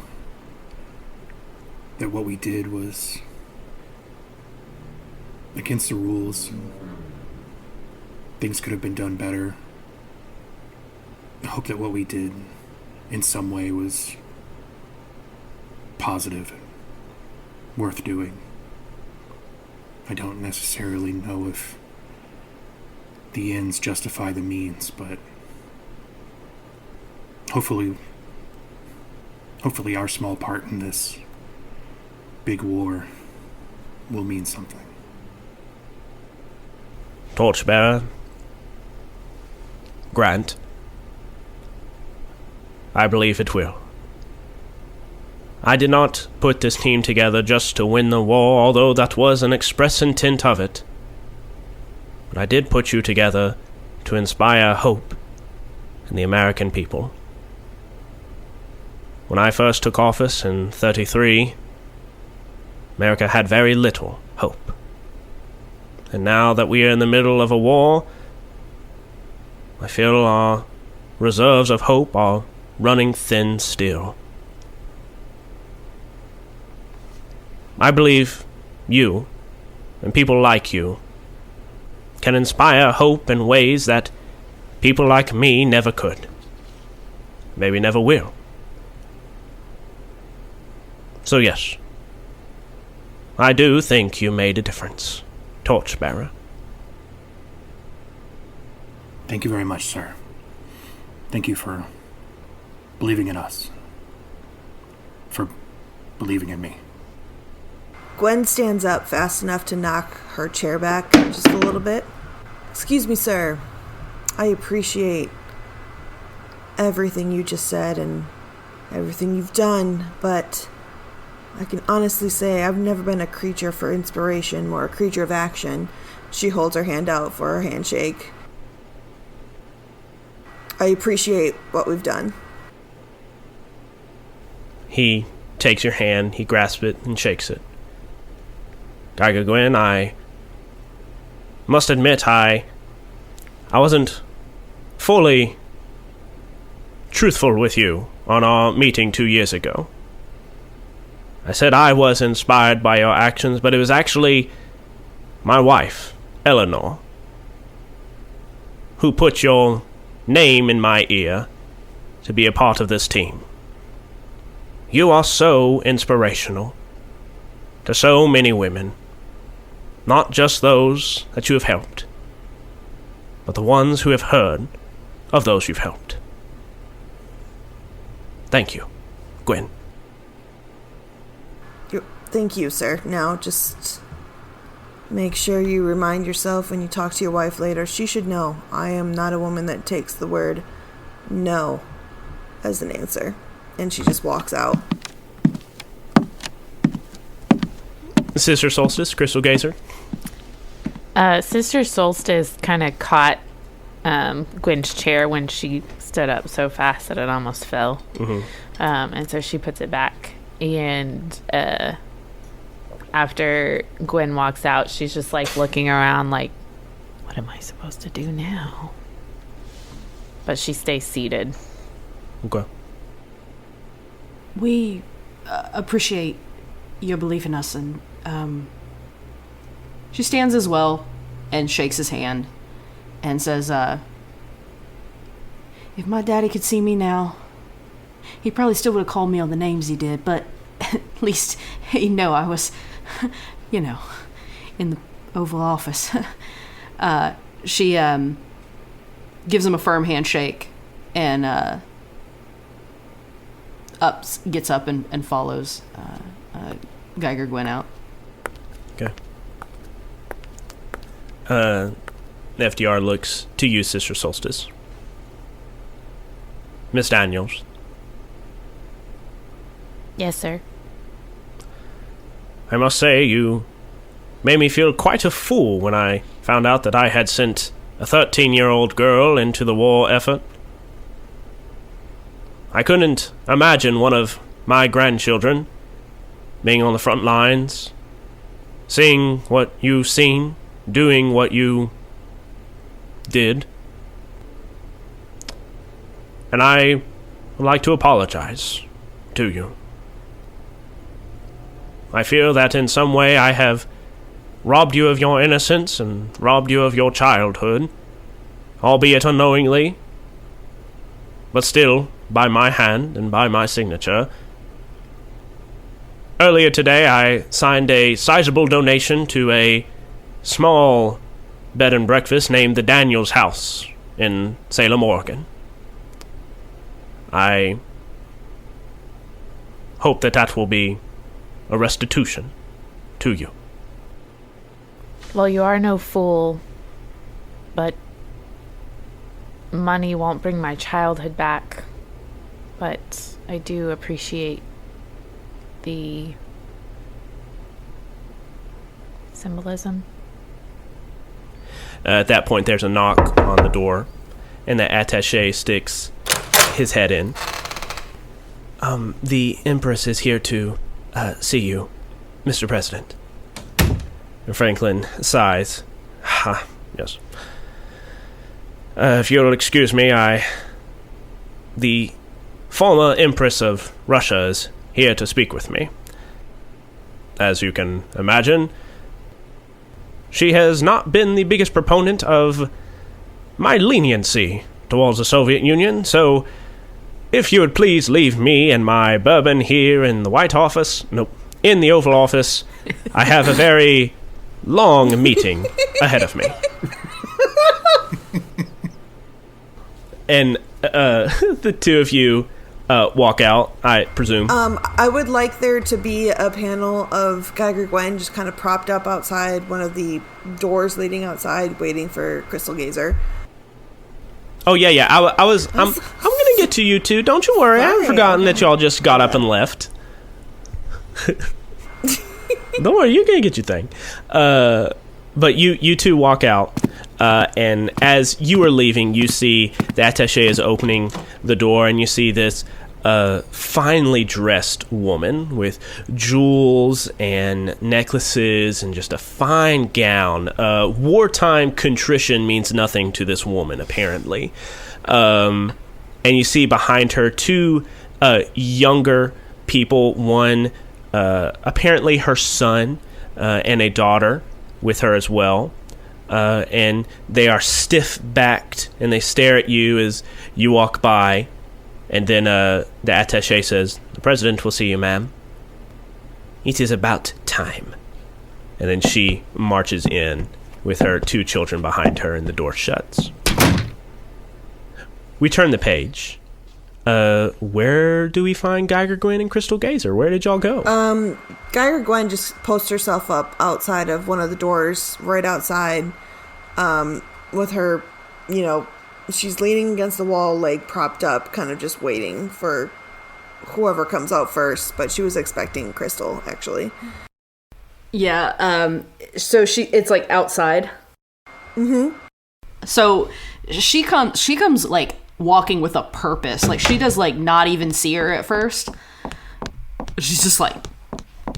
that what we did was against the rules. Things could have been done better. I hope that what we did in some way was positive and worth doing. I don't necessarily know if the ends justify the means, but hopefully our small part in this big war will mean something. Torchbearer, Grant, I believe it will. I did not put this team together just to win the war, although that was an express intent of it. But I did put you together to inspire hope in the American people. When I first took office in 1933, America had very little hope. And now that we are in the middle of a war, I feel our reserves of hope are running thin still. I believe you, and people like you, can inspire hope in ways that people like me never could. Maybe never will. So yes, I do think you made a difference, Torchbearer. Thank you very much, sir. Thank you for believing in us. For believing in me. Gwen stands up fast enough to knock her chair back just a little bit. Excuse me, sir. I appreciate everything you just said and everything you've done, but I can honestly say I've never been a creature for inspiration or a creature of action. She holds her hand out for her handshake. I appreciate what we've done. He takes your hand, he grasps it and shakes it. Geiger, Gwen, I must admit I wasn't fully truthful with you on our meeting 2 years ago. I said I was inspired by your actions, but it was actually my wife, Eleanor, who put your name in my ear to be a part of this team. You are so inspirational to so many women, not just those that you have helped, but the ones who have heard of those you've helped. Thank you, Gwen. Thank you, sir. Now, just make sure you remind yourself when you talk to your wife later. She should know I am not a woman that takes the word no as an answer. And she just walks out. Sister Solstice, Crystal Geyser. Sister Solstice kind of caught Gwen's chair when she stood up so fast that it almost fell. Mm-hmm. And so she puts it back. And after Gwen walks out, she's just like looking around like, what am I supposed to do now? But she stays seated. Okay. We appreciate your belief in us, and she stands as well and shakes his hand and says, if my daddy could see me now, he probably still would have called me on the names he did, but at least he'd know I was, in the Oval Office. She gives him a firm handshake and gets up and follows Geiger Gwen out. Okay. FDR looks to you, Sister Solstice. Miss Daniels. Yes, sir. I must say, you made me feel quite a fool when I found out that I had sent a 13-year-old girl into the war effort. I couldn't imagine one of my grandchildren being on the front lines, seeing what you've seen, doing what you did. And I would like to apologize to you. I feel that in some way I have robbed you of your innocence and robbed you of your childhood, albeit unknowingly, but still by my hand and by my signature. Earlier today I signed a sizable donation to a small bed and breakfast named the Daniels House in Salem, Oregon. I hope that will be a restitution to you. Well, you are no fool, but money won't bring my childhood back. But I do appreciate the symbolism. At that point, there's a knock on the door, and the attaché sticks his head in. The Empress is here to see you, Mr. President. And Franklin sighs. Yes. If you'll excuse me, the former Empress of Russia is here to speak with me. As you can imagine, she has not been the biggest proponent of my leniency towards the Soviet Union, so if you would please leave me and my bourbon here in the in the Oval Office. I have a very long meeting ahead of me. And the two of you walk out, I presume. I would like there to be a panel of Geiger Gwen just kind of propped up outside one of the doors leading outside, waiting for Crystal Gazer. Oh yeah. I'm gonna get to you two. Don't you worry. I haven't forgotten that y'all just got up and left. Don't worry, you're gonna get your thing. But you two walk out, and as you are leaving, you see the attaché is opening the door, and you see this finely dressed woman with jewels and necklaces and just a fine gown. Wartime contrition means nothing to this woman, apparently. And you see behind her two younger people, one apparently her son and a daughter with her as well. And they are stiff-backed, and they stare at you as you walk by. And then the attaché says, "The president will see you, ma'am." "It is about time." And then she marches in with her two children behind her, and the door shuts. We turn the page. Where do we find Geiger, Gwen, and Crystal Gazer? Where did y'all go? Geiger Gwen just posts herself up outside of one of the doors, right outside, with her, she's leaning against the wall, leg propped up, kind of just waiting for whoever comes out first. But she was expecting Crystal, actually. Yeah. So it's like outside. Mm-hmm. So she comes like walking with a purpose. Like she does like not even see her at first. She's just like,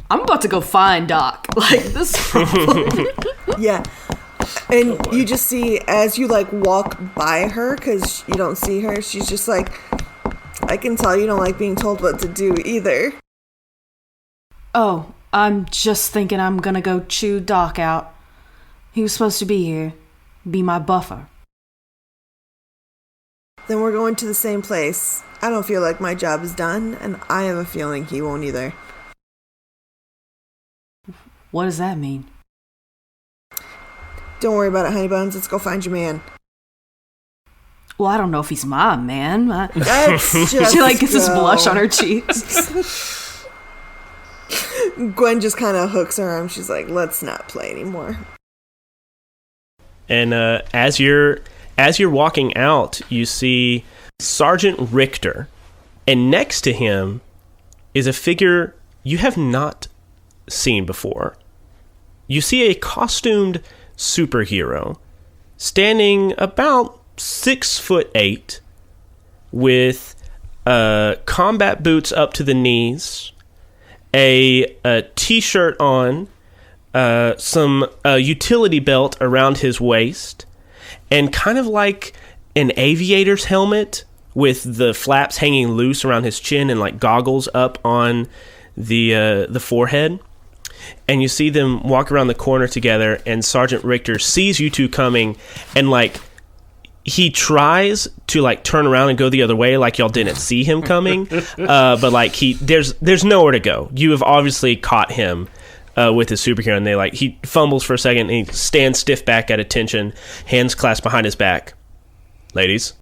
I'm about to go find Doc. Like this problem. Yeah. And you just see, as you, like, walk by her, because you don't see her, she's just like, I can tell you don't like being told what to do either. Oh, I'm just thinking I'm gonna go chew Doc out. He was supposed to be here. Be my buffer. Then we're going to the same place. I don't feel like my job is done, and I have a feeling he won't either. What does that mean? Don't worry about it, honey buns. Let's go find your man. Well, I don't know if he's my man. That's just she like gets this blush on her cheeks. Gwen just kind of hooks her arm. She's like, let's not play anymore. And as you're walking out, you see Sergeant Richter, and next to him is a figure you have not seen before. You see a costumed superhero standing about 6'8", with combat boots up to the knees, a t-shirt on, some utility belt around his waist, and kind of like an aviator's helmet with the flaps hanging loose around his chin and like goggles up on the forehead. And you see them walk around the corner together, and Sergeant Richter sees you two coming, and like he tries to like turn around and go the other way, like y'all didn't see him coming, but like there's nowhere to go. You have obviously caught him with his superhero, and he fumbles for a second, and he stands stiff back at attention, hands clasped behind his back. Ladies,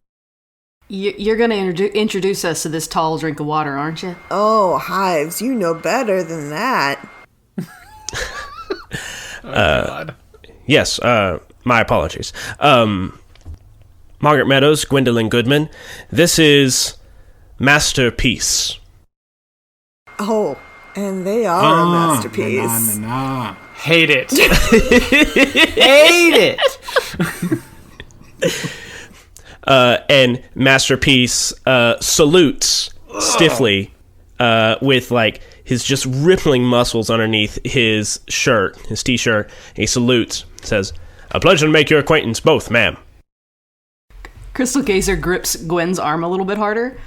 you're gonna introduce us to this tall drink of water, aren't you? Oh, Hives, you know better than that. God. Yes, my apologies. Margaret Meadows, Gwendolyn Goodman, this is Masterpiece. Oh, and they are a masterpiece. Hate it. Hate it. And Masterpiece salutes stiffly with like his just rippling muscles underneath his shirt, his t-shirt. He salutes, says, "A pleasure to make your acquaintance both, ma'am." Crystal Gazer grips Gwen's arm a little bit harder.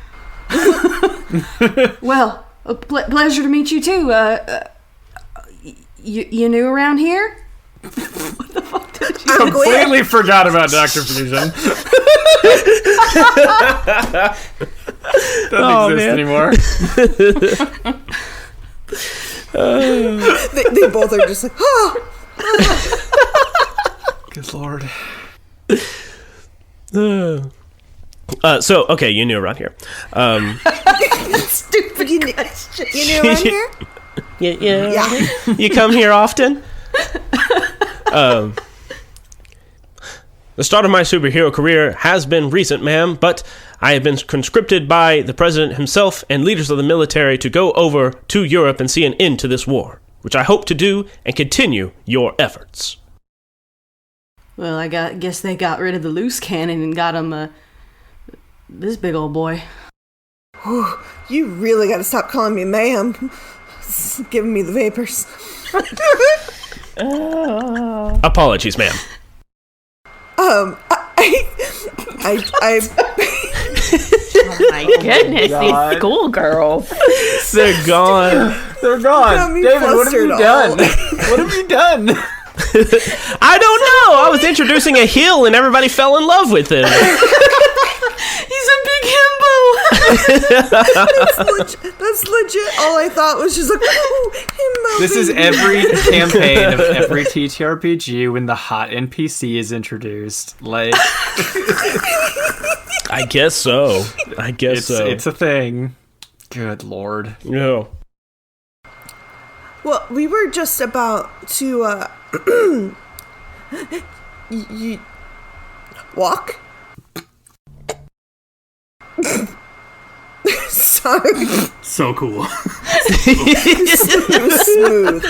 Well, a pleasure to meet you too. You new around here? What the fuck did you completely forgot about Dr. Fusion. Doesn't exist anymore. They both are just like, oh. Good lord. So, okay, you knew around here. Stupid question. You knew around here? Yeah. You come here often? The start of my superhero career has been recent, ma'am, but I have been conscripted by the president himself and leaders of the military to go over to Europe and see an end to this war, which I hope to do and continue your efforts. Well, I guess they got rid of the loose cannon and got him this big old boy. Whew, you really got to stop calling me ma'am. It's giving me the vapors. Apologies, ma'am. Oh my goodness, these schoolgirls. They're gone. They're gone. David, what have you done? What have you done? I don't know. I was introducing a heel and everybody fell in love with him. He's a big himbo. That's legit. All I thought was just like, ooh, himbo. This is every campaign of every ttrpg when the hot NPC is introduced. Like, I guess so. It's a thing. Good lord. No. Well, we were just about to walk. Sorry. So cool. It was smooth.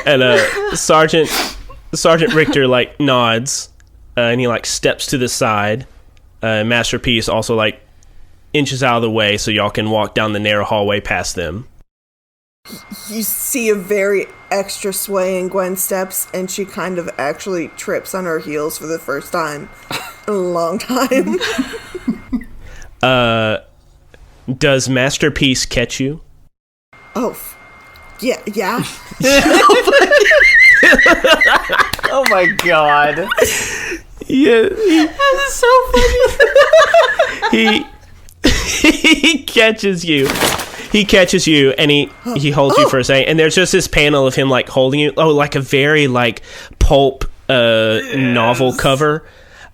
And Sergeant Richter like nods, and he like steps to the side. Masterpiece also like inches out of the way so y'all can walk down the narrow hallway past them. You see a very extra sway in Gwen's steps, and she kind of actually trips on her heels for the first time in a long time. Does Masterpiece catch you? Oh, yeah. Oh my god. Yeah, That is so funny. he catches you. He catches you and he holds you for a second, and there's just this panel of him like holding you, like a very like pulp novel cover,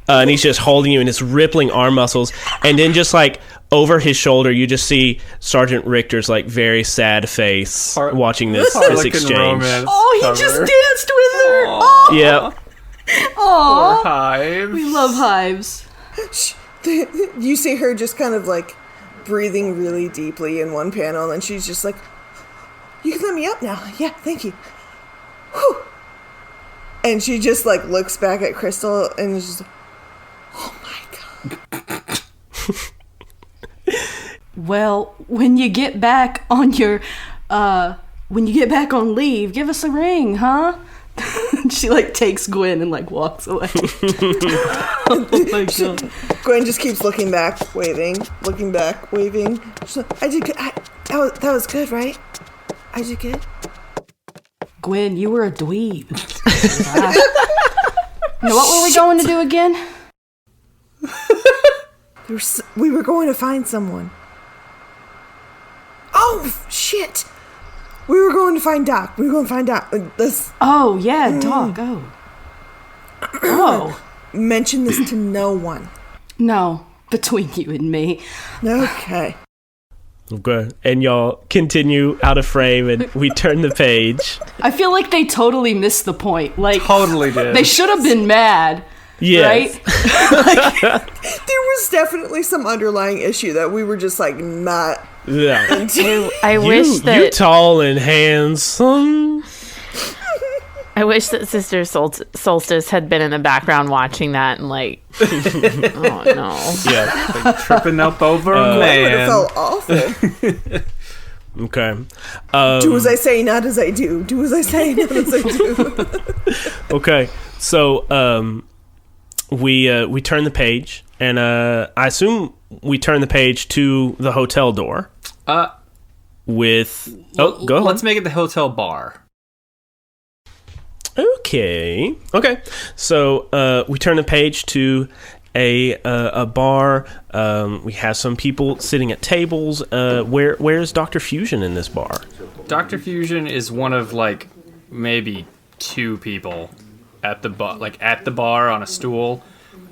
and he's just holding you in his rippling arm muscles, and then just like over his shoulder you just see Sergeant Richter's like very sad face watching this exchange. Oh, he just danced with her. Oh. Yep. Aw. Poor Hives. We love Hives. You see her just kind of like breathing really deeply in one panel, and she's just like, you can let me up now. Yeah, thank you. Whew. And she just like looks back at Crystal and is just like, oh my god. Well, when you get back on leave, give us a ring, huh? She like takes Gwen and like walks away. Oh my god. Gwen just keeps looking back, waving. She's like, I did good. That was good, right? I did good. Gwen, you were a dweeb. Now, what were we going to do again? We were going to find someone. Oh, shit. We were going to find Doc. Oh, yeah, Doc. Oh. Mention this to no one. No, between you and me. Okay. Okay. And y'all continue out of frame, and we turn the page. I feel like they totally missed the point. Like, totally did. They should have been mad. Yes. Right? There was definitely some underlying issue that we were just like not. Yeah. I wish that you tall and handsome. I wish that Sister Solstice had been in the background watching that and like, oh no, Yeah. Like tripping up over a It would have man. felt awful. Okay. Do as I say, not as I do. Do as I say, not as I do. Okay. So we turn the page, and I assume we turn the page to the hotel door. With go ahead. Let's make it the hotel bar. Okay. So we turn the page to a bar. We have some people sitting at tables. Where's Dr. Fusion in this bar? Dr. Fusion is one of like maybe two people at the bar on a stool,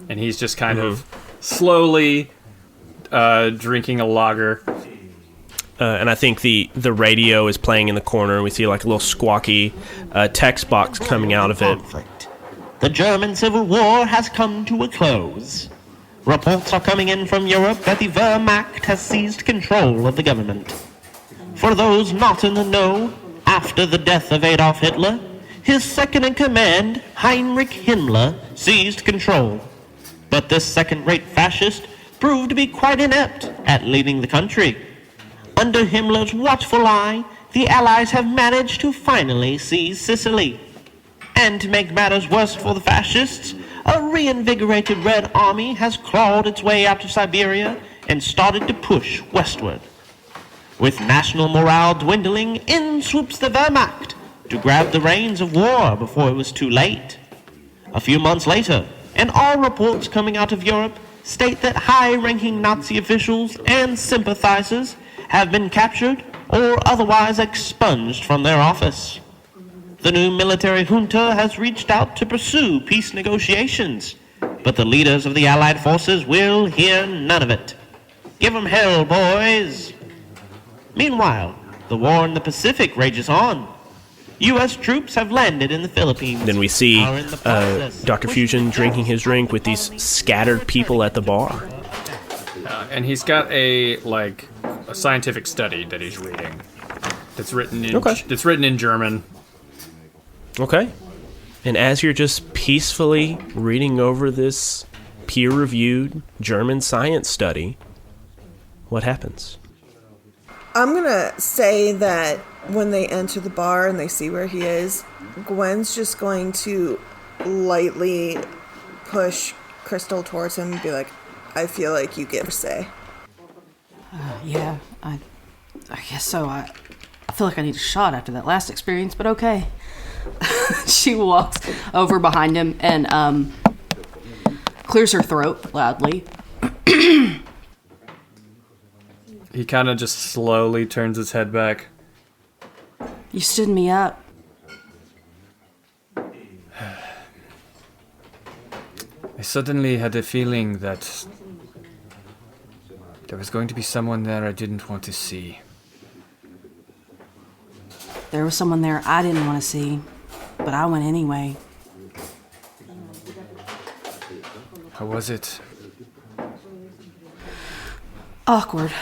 and he's just kind of slowly drinking a lager. And I think the radio is playing in the corner. We see like a little squawky text box coming out of it. Conflict. The German Civil War has come to a close. Reports are coming in from Europe that the Wehrmacht has seized control of the government. For those not in the know, after the death of Adolf Hitler, his second-in-command, Heinrich Himmler, seized control. But this second-rate fascist proved to be quite inept at leading the country. Under Himmler's watchful eye, the Allies have managed to finally seize Sicily. And to make matters worse for the fascists, a reinvigorated Red Army has clawed its way out of Siberia and started to push westward. With national morale dwindling, in swoops the Wehrmacht to grab the reins of war before it was too late. A few months later, and all reports coming out of Europe state that high-ranking Nazi officials and sympathizers have been captured or otherwise expunged from their office. The new military junta has reached out to pursue peace negotiations, but the leaders of the Allied forces will hear none of it. Give 'em hell, boys! Meanwhile, the war in the Pacific rages on. U.S. troops have landed in the Philippines. Then we see Dr. Fusion drinking his drink with these scattered people at the bar. And he's got a scientific study that he's reading. That's written in It's written in German. Okay. And as you're just peacefully reading over this peer-reviewed German science study, what happens? I'm going to say that when they enter the bar and they see where he is, Gwen's just going to lightly push Crystal towards him and be like, I feel like you get a say. Yeah, I guess so. I feel like I need a shot after that last experience, but okay. She walks over behind him and clears her throat loudly. He kind of just slowly turns his head back. You stood me up. I suddenly had a feeling that there was going to be someone there I didn't want to see. There was someone there I didn't want to see, but I went anyway. How was it? Awkward.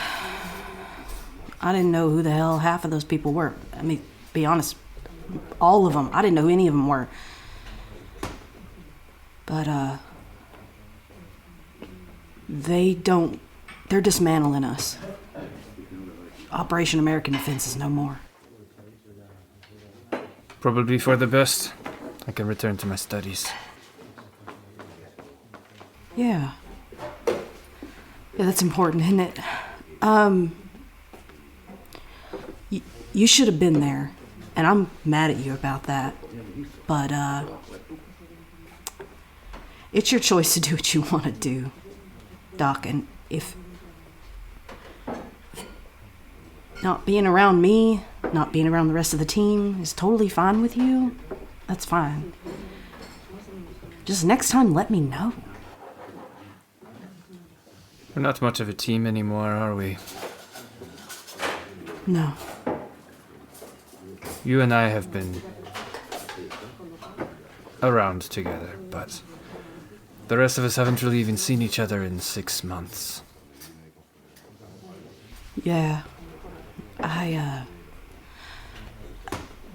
I didn't know who the hell half of those people were. I mean, be honest, all of them. I didn't know who any of them were. But, they're dismantling us. Operation American Defense is no more. Probably for the best. I can return to my studies. Yeah. Yeah, that's important, isn't it? You should have been there, and I'm mad at you about that. But, it's your choice to do what you want to do, Doc, and if not being around me, not being around the rest of the team is totally fine with you, that's fine. Just next time, let me know. We're not much of a team anymore, are we? No. You and I have been around together, but the rest of us haven't really even seen each other in 6 months. Yeah.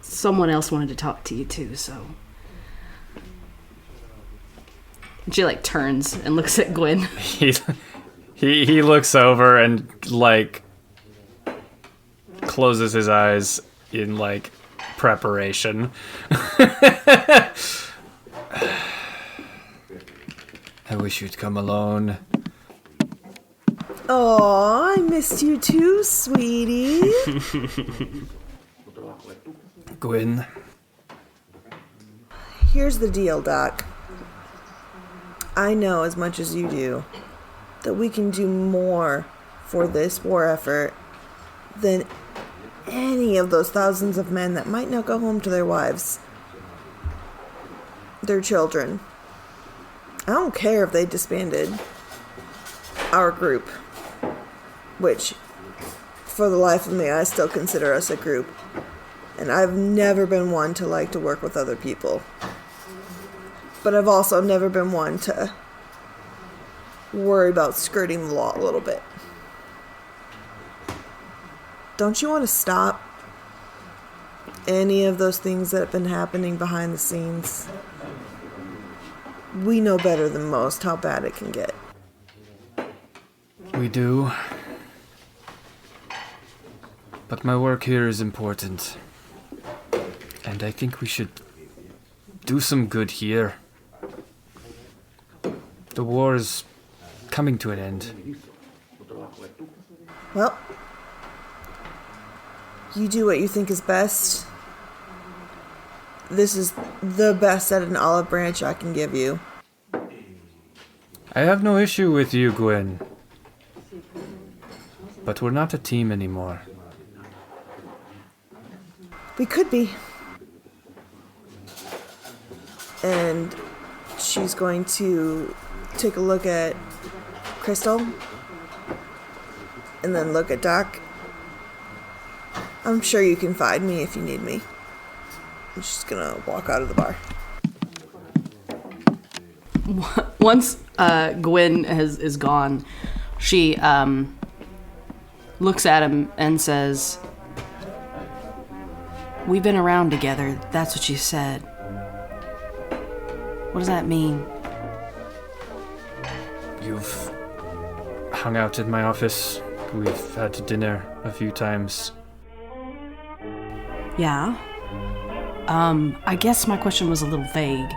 Someone else wanted to talk to you too, so. She turns and looks at Gwen. He looks over and closes his eyes in preparation. I wish you'd come alone. Oh, I missed you too, sweetie. Gwen. Here's the deal, Doc. I know as much as you do that we can do more for this war effort than any of those thousands of men that might not go home to their wives, their children. I don't care if they disbanded our group, which, for the life of me, I still consider us a group. And I've never been one to like to work with other people. But I've also never been one to worry about skirting the law a little bit. Don't you want to stop any of those things that have been happening behind the scenes? we know better than most how bad it can get. We do. But my work here is important. And I think we should do some good here. The war is coming to an end. Well, you do what you think is best. This is the best at an olive branch I can give you. I have no issue with you, Gwen. But we're not a team anymore. We could be. And she's going to take a look at Crystal. And then look at Doc. I'm sure you can find me if you need me. I'm just gonna walk out of the bar. Once Gwen is gone, she looks at him and says, "We've been around together. That's what you said. What does that mean?" You've hung out at my office. We've had dinner a few times. Yeah. I guess my question was a little vague,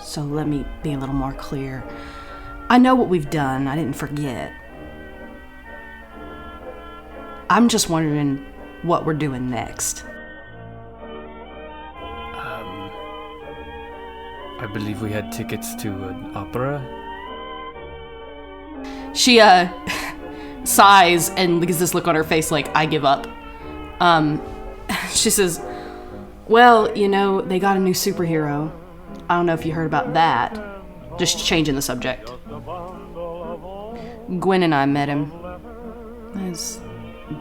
so let me be a little more clear. I know what we've done. I didn't forget. I'm just wondering what we're doing next. I believe we had tickets to an opera. She sighs and gets this look on her face like, I give up. She says, "Well, you know, they got a new superhero. I don't know if you heard about that." Just changing the subject. Gwen and I met him. This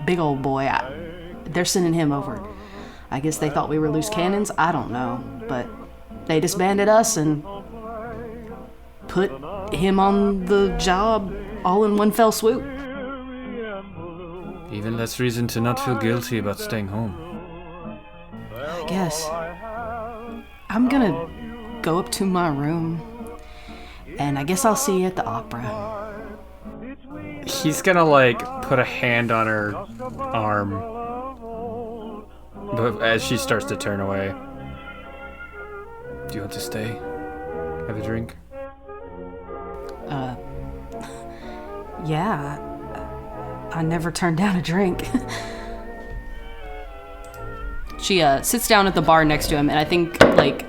big old boy. They're sending him over. I guess they thought we were loose cannons. I don't know. But they disbanded us and put him on the job all in one fell swoop. Even less reason to not feel guilty about staying home. I guess. I'm gonna go up to my room, and I guess I'll see you at the opera. He's gonna, like, put a hand on her arm but as she starts to turn away. Do you want to stay? Have a drink? Yeah. I never turned down a drink. She sits down at the bar next to him, and I think, like,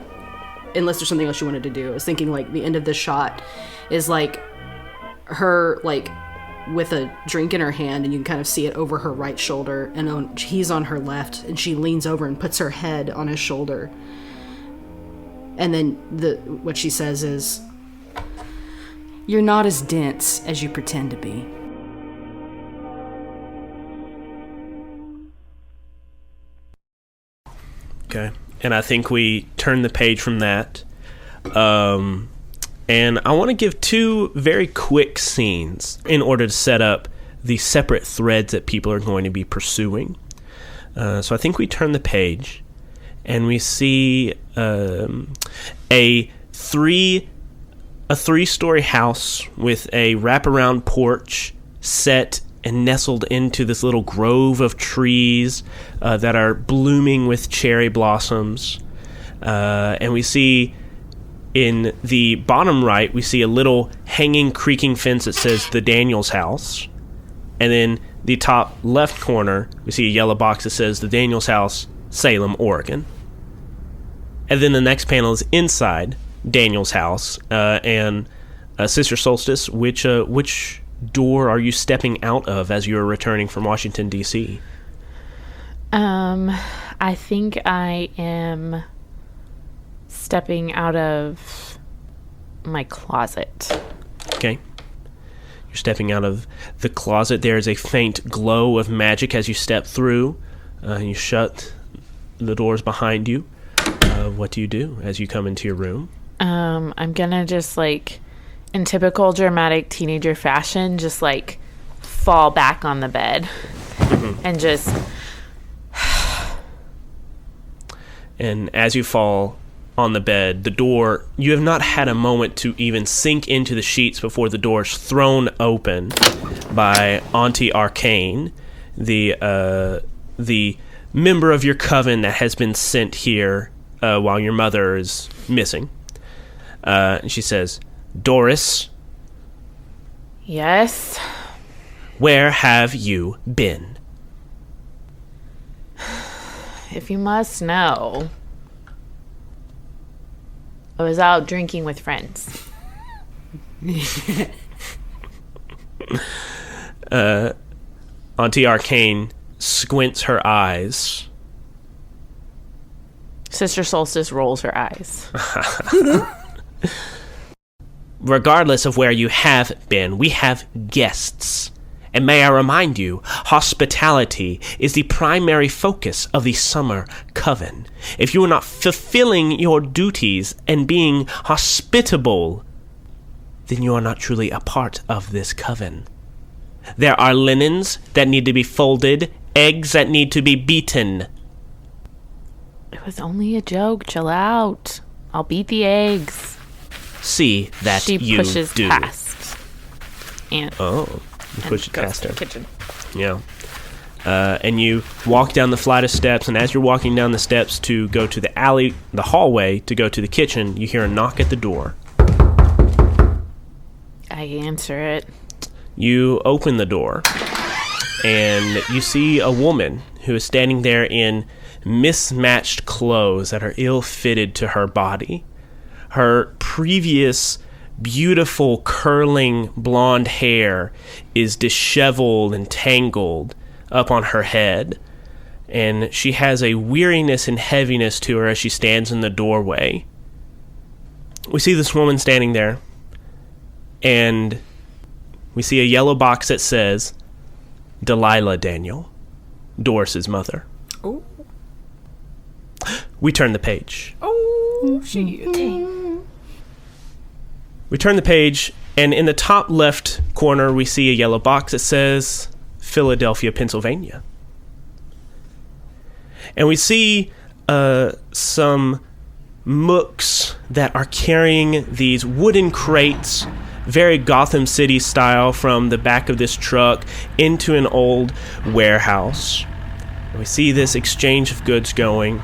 unless there's something else you wanted to do, I was thinking, like, the end of this shot is, like, her, like, with a drink in her hand, and you can kind of see it over her right shoulder, and he's on her left, and she leans over and puts her head on his shoulder. And then what she says is, "You're not as dense as you pretend to be." Okay. And I think we turn the page from that. And I want to give two very quick scenes in order to set up the separate threads that people are going to be pursuing. So I think we turn the page and we see a three-story house with a wraparound porch set and nestled into this little grove of trees that are blooming with cherry blossoms. And we see in the bottom right, we see a little hanging, creaking fence that says the Daniels house. And then the top left corner, we see a yellow box that says the Daniels house, Salem, Oregon. And then the next panel is inside Daniels house. And Sister Solstice, which door are you stepping out of as you're returning from Washington, D.C.? I think I am stepping out of my closet. Okay. You're stepping out of the closet. There is a faint glow of magic as you step through. You shut the doors behind you. What do you do as you come into your room? I'm gonna just, like, in typical dramatic teenager fashion, just, like, fall back on the bed and just... And as you fall on the bed. The door, you have not had a moment to even sink into the sheets before the door is thrown open by Auntie Arcane, the member of your coven that has been sent here while your mother is missing. And she says, Doris. Yes? Where have you been? If you must know, I was out drinking with friends. Auntie Arcane squints her eyes. Sister Solstice rolls her eyes. Regardless of where you have been, we have guests. And may I remind you, hospitality is the primary focus of the Summer Coven. If you are not fulfilling your duties and being hospitable, then you are not truly a part of this coven. There are linens that need to be folded, eggs that need to be beaten. It was only a joke. Chill out. I'll beat the eggs. See that she you pushes do. Past. And push it past her. The kitchen. Yeah. And you walk down the flight of steps, and as you're walking down the steps to go to the hallway to go to the kitchen, you hear a knock at the door. I answer it. You open the door, and you see a woman who is standing there in mismatched clothes that are ill-fitted to her body. Her previous beautiful curling blonde hair is disheveled and tangled up on her head, and she has a weariness and heaviness to her as she stands in the doorway. We see this woman standing there, and we see a yellow box that says Delilah Daniel, Doris's mother. Oh. We turn the page. Oh, shit. We turn the page, and in the top left corner, we see a yellow box that says Philadelphia, Pennsylvania. And we see some mooks that are carrying these wooden crates, very Gotham City style, from the back of this truck into an old warehouse. And we see this exchange of goods going.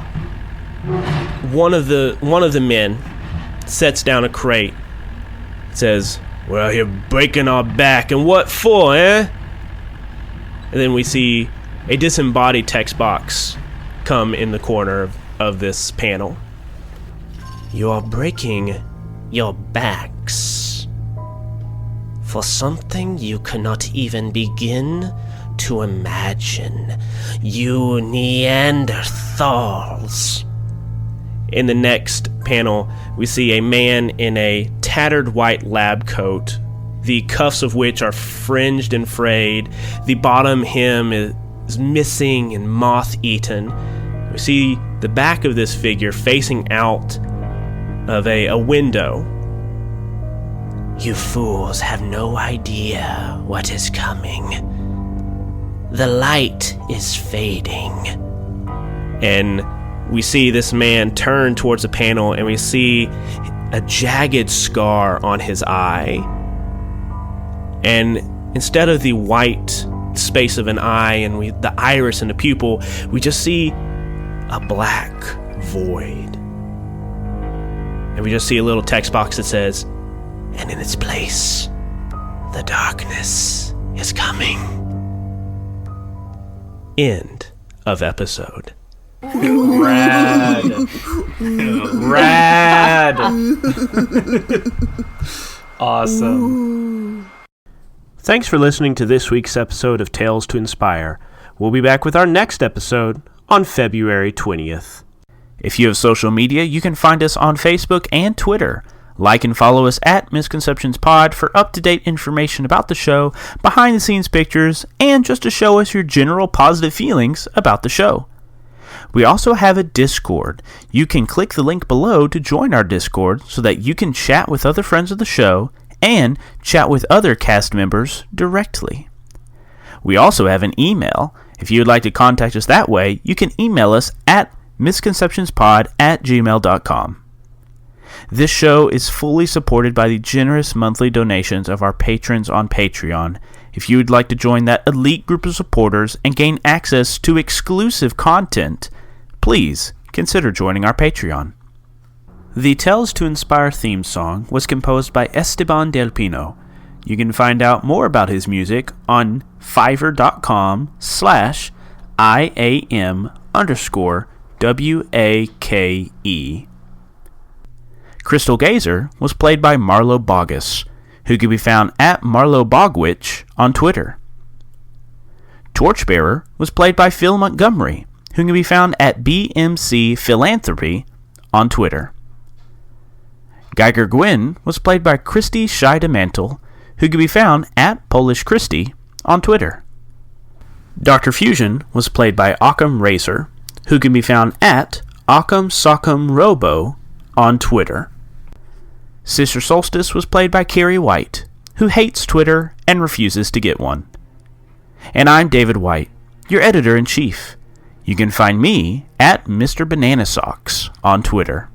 One of the men sets down a crate. Says, "Well, you're breaking our back, and what for, eh?" And then we see a disembodied text box come in the corner of this panel. "You're breaking your backs for something you cannot even begin to imagine. You Neanderthals." In the next panel, we see a man in a tattered white lab coat, the cuffs of which are fringed and frayed. The bottom hem is missing and moth-eaten. We see the back of this figure facing out of a window. "You fools have no idea what is coming. The light is fading." And we see this man turn towards the panel, and we see a jagged scar on his eye. And instead of the white space of an eye and the iris and the pupil, we just see a black void. And we just see a little text box that says, "And in its place, the darkness is coming." End of episode. Rad. Rad. Awesome. Thanks for listening to this week's episode of Tales to Inspire. We'll be back with our next episode on February 20th. If you have social media, you can find us on Facebook and Twitter. Like and follow us at Misconceptions Pod for up-to-date information about the show, behind-the-scenes pictures, and just to show us your general positive feelings about the show. We also have a Discord. You can click the link below to join our Discord so that you can chat with other friends of the show and chat with other cast members directly. We also have an email. If you would like to contact us that way, you can email us at misconceptionspod@gmail.com. This show is fully supported by the generous monthly donations of our patrons on Patreon. If you would like to join that elite group of supporters and gain access to exclusive content, please consider joining our Patreon. The Tales to Inspire theme song was composed by Esteban Del Pino. You can find out more about his music on fiverr.com/IAM_WAKE. Crystal Geiger was played by Marlo Bogus, who can be found at Marlo Bogwitch on Twitter. Torchbearer was played by Phil Montgomery, who can be found at BMC Philanthropy on Twitter. Geiger Gwen was played by Kristie Scheidemantel, who can be found at Polish Kristie on Twitter. Dr. Fusion was played by Occam Racer, who can be found at Occam Soccam Robo on Twitter. Sister Solstice was played by Kari White, who hates Twitter and refuses to get one. And I'm David White, your editor-in-chief. You can find me at Mr. Banana Socks on Twitter.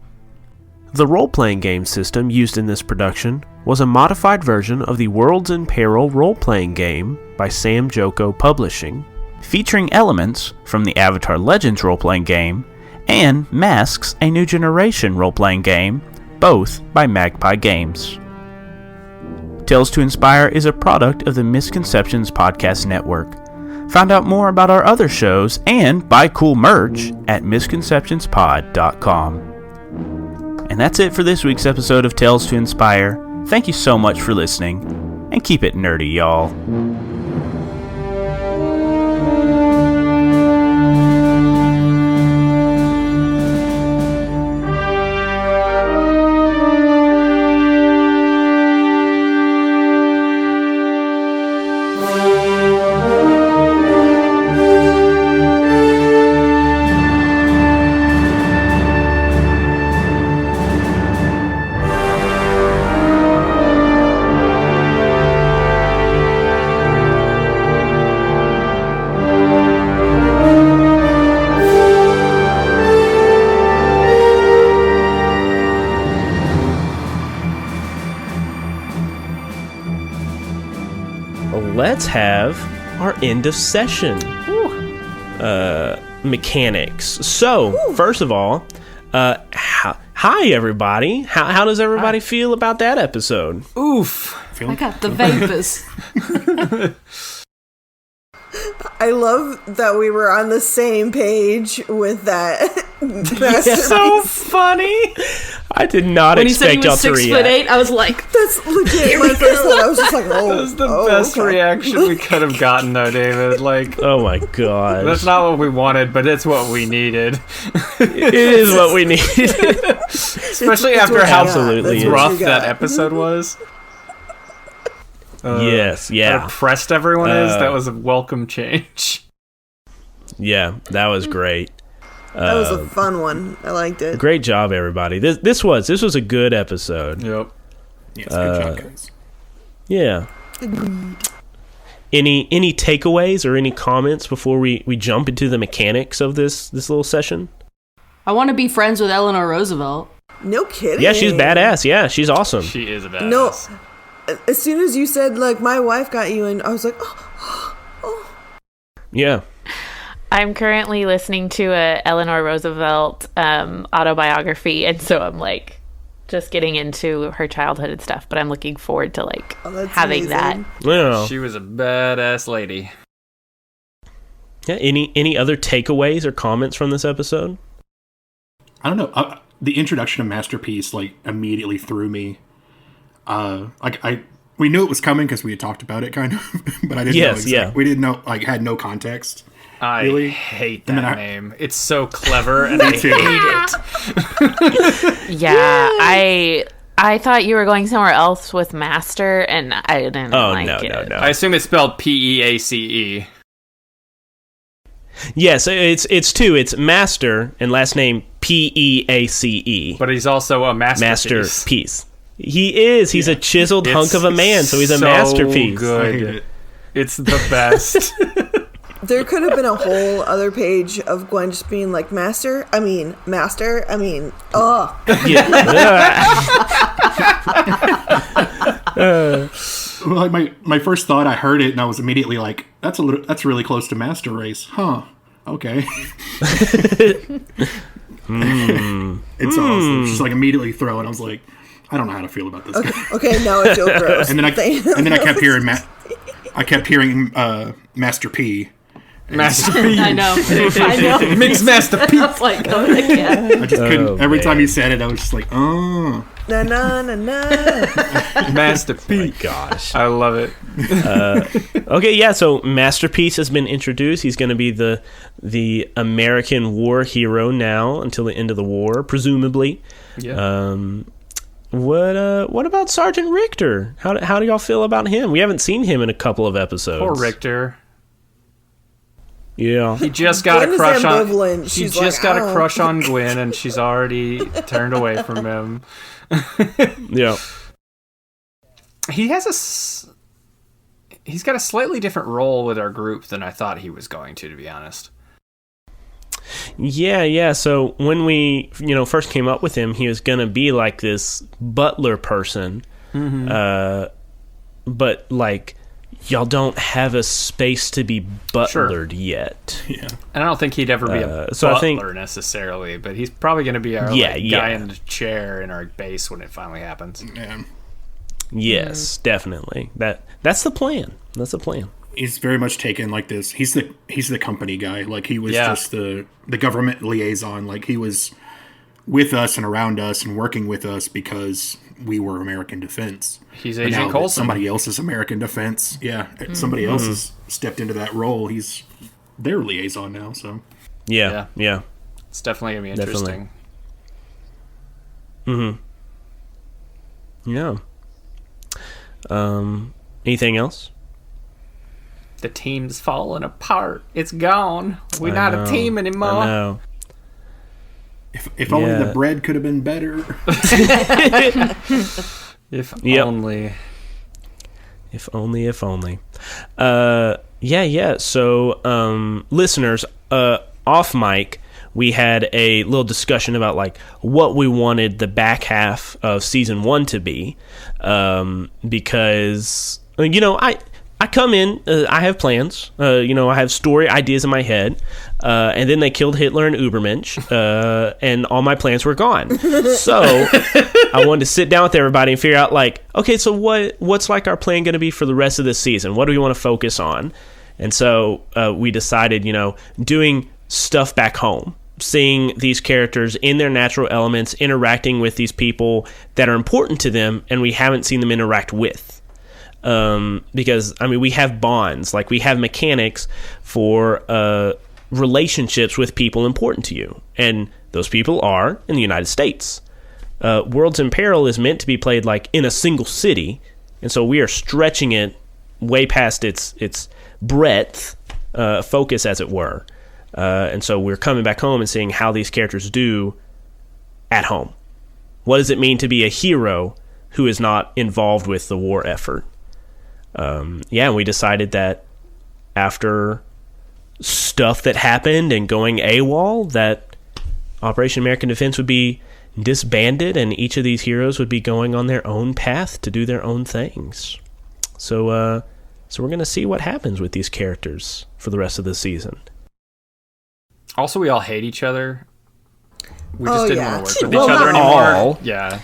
The role-playing game system used in this production was a modified version of the Worlds in Peril role-playing game by Sam Joko Publishing, featuring elements from the Avatar Legends role-playing game and Masks: A New Generation role-playing game, both by Magpie Games. Tales to Inspire is a product of the Misconceptions Podcast Network. Find out more about our other shows and buy cool merch at misconceptionspod.com. And that's it for this week's episode of Tales to Inspire. Thank you so much for listening, and keep it nerdy, y'all. Let's have our end of session mechanics. So, first of all, hi everybody. How does everybody feel about that episode? Oof. I got the vapors. I love that we were on the same page with that. So funny. I did not when expect y'all to react. When he said he was 6'8", I was like, that's legit. My first one, I was just like, oh. That was the best reaction we could have gotten, though, David. Like, oh my god. That's not what we wanted, but it's what we needed. It is what we needed. Especially after how rough that episode was. Yes, yeah. How depressed everyone is. That was a welcome change. Yeah, that was great. That was a fun one. I liked it. Great job, everybody. This was a good episode. Yep. Yes, good job, guys. Yeah. Any takeaways or any comments before we jump into the mechanics of this little session? I want to be friends with Eleanor Roosevelt. No kidding. Yeah, she's badass. Yeah, she's awesome. She is a badass. No, as soon as you said, like, my wife got you in, I was like, oh. Yeah. I'm currently listening to a Eleanor Roosevelt autobiography, and so I'm like just getting into her childhood and stuff. But I'm looking forward to like having amazing. that. Yeah. She was a badass lady. Yeah. Any other takeaways or comments from this episode? I don't know. The introduction of Masterpiece like immediately threw me. We knew it was coming because we had talked about it, kind of, but I didn't know. Yeah. We didn't know. Like, had no context. I really hate that name. It's so clever, and I hate it. Yeah, I thought you were going somewhere else with master, and I didn't like it. No. I assume it's spelled Peace. Yes, it's two. It's master and last name Peace. But he's also a masterpiece. Masterpiece. He is. He's a chiseled hunk of a man, so he's a masterpiece. Good. It's the best. There could have been a whole other page of Gwen just being like, master, oh. Like my first thought, I heard it and I was immediately like, that's really close to master race, huh? Okay. It's awesome. Just like immediately throw it. I was like, I don't know how to feel about this guy. Okay, now it's so gross. And then I kept hearing Master P. Master P. I know. Mix Master P. That's like coming again. I just couldn't. Every time he said it, I was just like, oh. Na na na na. Master P. Gosh. I love it. Okay, yeah, so Masterpiece has been introduced. He's going to be the American war hero now until the end of the war, presumably. Yeah. What about Sergeant Richter? How do y'all feel about him? We haven't seen him in a couple of episodes. Poor Richter. Yeah. He just got Gwen a crush is on. ambivalent. He She's just like, got a "Oh." crush on Gwen, and she's already turned away from him. Yeah. He's got a slightly different role with our group than I thought he was going to be honest. Yeah. So when we, first came up with him, he was gonna be like this butler person, but like y'all don't have a space to be butlered yet. Yeah, and I don't think he'd ever be a so butler necessarily, but he's probably going to be our guy in the chair in our base when it finally happens. Yeah. Yes, definitely. That's the plan. That's the plan. He's very much taken like this. He's the company guy. Like he was just the government liaison. Like he was with us and around us and working with us because we were American Defense. He's Agent Coulson. Somebody else's American Defense. Yeah, somebody else has stepped into that role. He's their liaison now. So yeah. It's definitely gonna be interesting. Yeah. Anything else? The team's falling apart. It's gone. We're not a team anymore. I know. If only the bread could have been better. If only. If only. Yeah. So, listeners, off mic, we had a little discussion about like what we wanted the back half of season 1 to be, because I come in, I have plans, I have story ideas in my head, and then they killed Hitler and Ubermensch, and all my plans were gone. So I wanted to sit down with everybody and figure out like, okay, so what's like our plan going to be for the rest of this season? What do we want to focus on? And so we decided, doing stuff back home, seeing these characters in their natural elements, interacting with these people that are important to them and we haven't seen them interact with. Because we have bonds, like we have mechanics for relationships with people important to you, and those people are in the United States. Worlds in Peril is meant to be played like in a single city, and so we are stretching it way past its breadth, focus as it were, and so we're coming back home and seeing how these characters do at home. What does it mean to be a hero who is not involved with the war effort? And we decided that after stuff that happened and going AWOL, that Operation American Defense would be disbanded and each of these heroes would be going on their own path to do their own things. So we're going to see what happens with these characters for the rest of the season. Also, we all hate each other. We just didn't want to work with Well, each other not anymore. all. Yeah.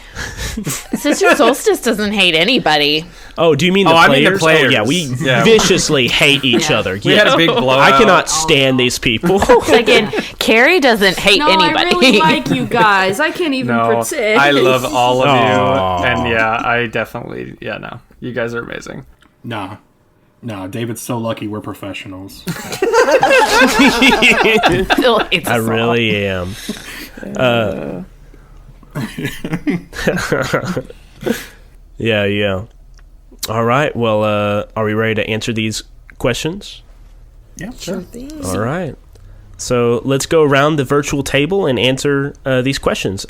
Sister Solstice doesn't hate anybody. Oh, do you mean the I players? mean the players. Oh, yeah, we viciously hate each other. We had a big blowout. I cannot stand these people. Again, Carrie doesn't hate anybody. I really like you guys. I can't even pretend. I love all of Aww. you. And I definitely, you guys are amazing. Nah, David's so lucky we're professionals. Phil hates us I all. really am. Yeah. All right. Well, are we ready to answer these questions? Yeah, Sure thing. All right. So let's go around the virtual table and answer these questions.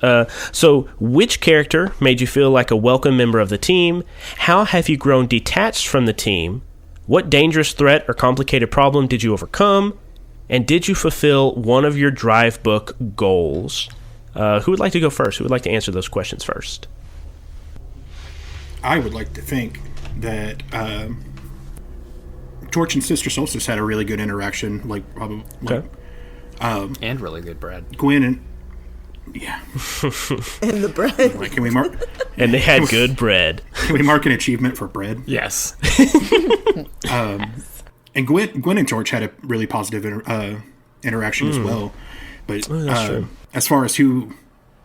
So which character made you feel like a welcome member of the team? How have you grown detached from the team What dangerous threat or complicated problem did you overcome? And did you fulfill one of your drive book goals? Who would like to go first? Who would like to answer those questions first? I would like to think that Torch and Sister Solstice had a really good interaction. Like, probably. Okay. And really good bread. Gwen and... Yeah. And the bread. Like, can we mark... And they had good bread. Can we mark an achievement for bread? Yes. And Gwen and Torch had a really positive interaction as well. But that's true. As far as who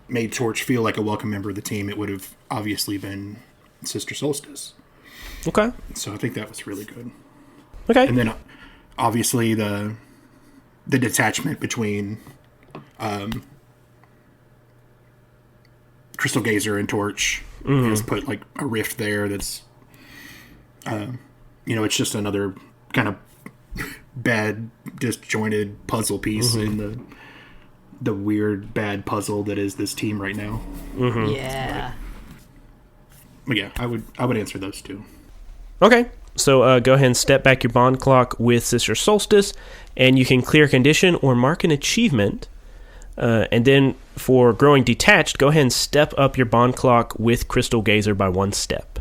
made Torch feel like a welcome member of the team, it would have obviously been Sister Solstice. Okay. So I think that was really good. Okay. And then obviously the detachment between Crystal Geyser and Torch has put like a rift there that's it's just another kind of bad disjointed puzzle piece in the weird bad puzzle that is this team right now. Yeah. But yeah, I would answer those two. Okay. So go ahead and step back your bond clock with Sister Solstice, and you can clear a condition or mark an achievement. And then for growing detached, go ahead and step up your bond clock with Crystal Geyser by 1 step.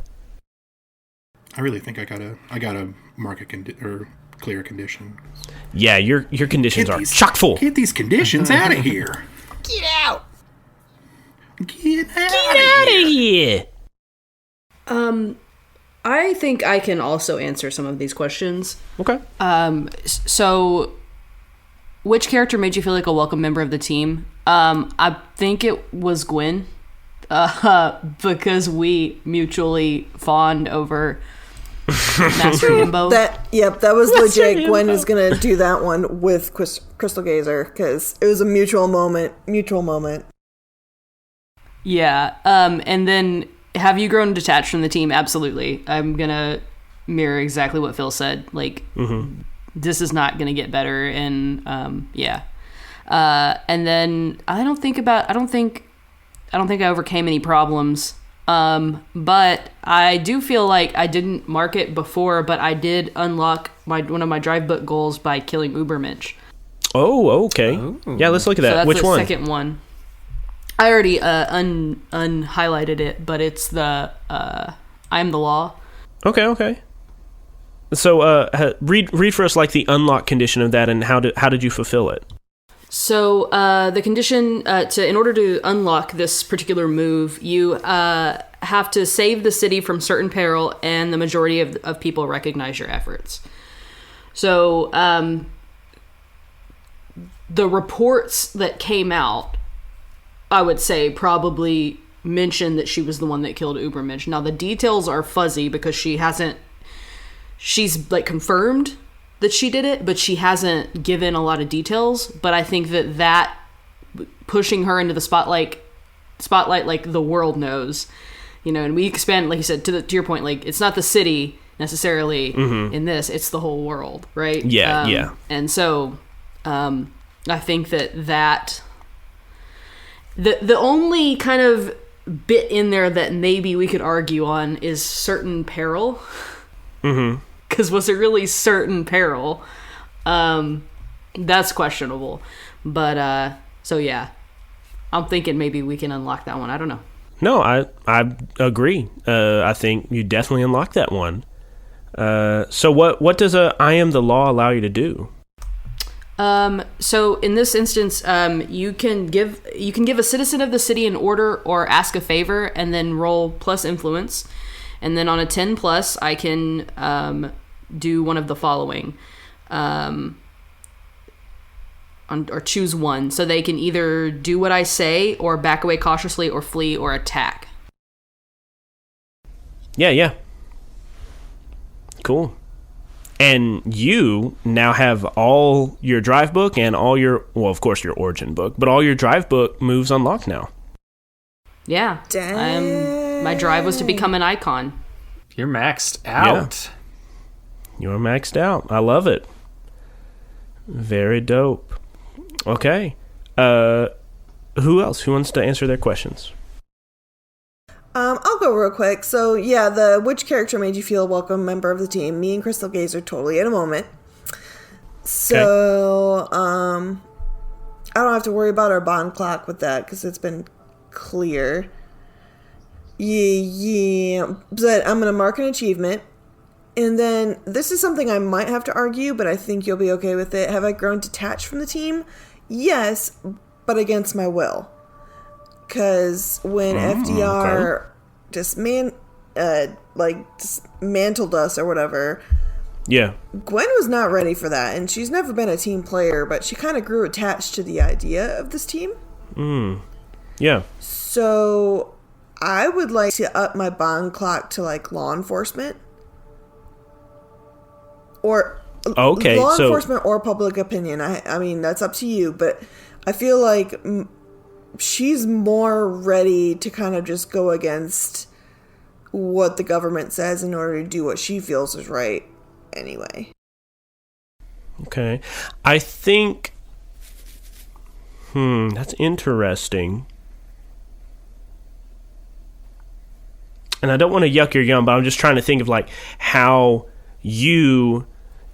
I really think I gotta mark or clear a condition. Yeah, your conditions are chock full. Get these conditions out of here. Get out. Get out of here. I think I can also answer some of these questions. Okay. So, which character made you feel like a welcome member of the team? I think it was Gwen, because we mutually fawned over Master Himbo. That was legit. Gwen was gonna do that one with Crystal Geyser because it was a mutual moment. Yeah. And then, have you grown detached from the team? Absolutely. I'm gonna mirror exactly what Phil said. Like, this is not gonna get better. And yeah. And then I don't think I overcame any problems. But I do feel like I didn't mark it before, but I did unlock one of my drive book goals by killing Ubermensch. Oh, okay. Oh. Yeah, let's look at that. So that's Which the one? Second one. I already unhighlighted it, but it's the I am the law. Okay. So read for us like the unlock condition of that, and how did you fulfill it? So the condition in order to unlock this particular move, you have to save the city from certain peril, and the majority of people recognize your efforts. So the reports that came out, I would say, probably mentioned that she was the one that killed Ubermensch. Now the details are fuzzy because she's like confirmed that she did it, but she hasn't given a lot of details. But I think that pushing her into the spotlight, like the world knows, and we expand, like you said, to your point, like it's not the city necessarily in this, it's the whole world, right? Yeah, yeah. And so, I think that the only kind of bit in there that maybe we could argue on is certain peril. Because was it really certain peril? That's questionable. But, so yeah. I'm thinking maybe we can unlock that one. I don't know. No, I agree. I think you definitely unlock that one. So what does I am the law allow you to do? So in this instance, you can give a citizen of the city an order or ask a favor and then roll plus influence. And then on a 10 plus, I can do one of the following, or choose one. So they can either do what I say, or back away cautiously, or flee, or attack. Yeah. Cool. And you now have all your drive book and all your, well, of course, your origin book, but all your drive book moves unlocked now. Yeah. Dang. My drive was to become an icon. You're maxed out. Yeah. You're maxed out. I love it. Very dope. Okay. Who else? Who wants to answer their questions? I'll go go real quick. So, yeah, which character made you feel a welcome member of the team? Me and Crystal Gazer totally in a moment. So, I don't have to worry about our bond clock with that because it's been clear. Yeah. But I'm going to mark an achievement. And then, this is something I might have to argue, but I think you'll be okay with it. Have I grown detached from the team? Yes, but against my will. Because when FDR dismantled us or whatever, yeah, Gwen was not ready for that, and she's never been a team player, but she kind of grew attached to the idea of this team. Yeah. So I would like to up my bond clock to like law enforcement, or law enforcement or public opinion. I mean, that's up to you, but I feel like she's more ready to kind of just go against what the government says in order to do what she feels is right anyway. Okay. I think that's interesting. And I don't want to yuck your yum, but I'm just trying to think of like how you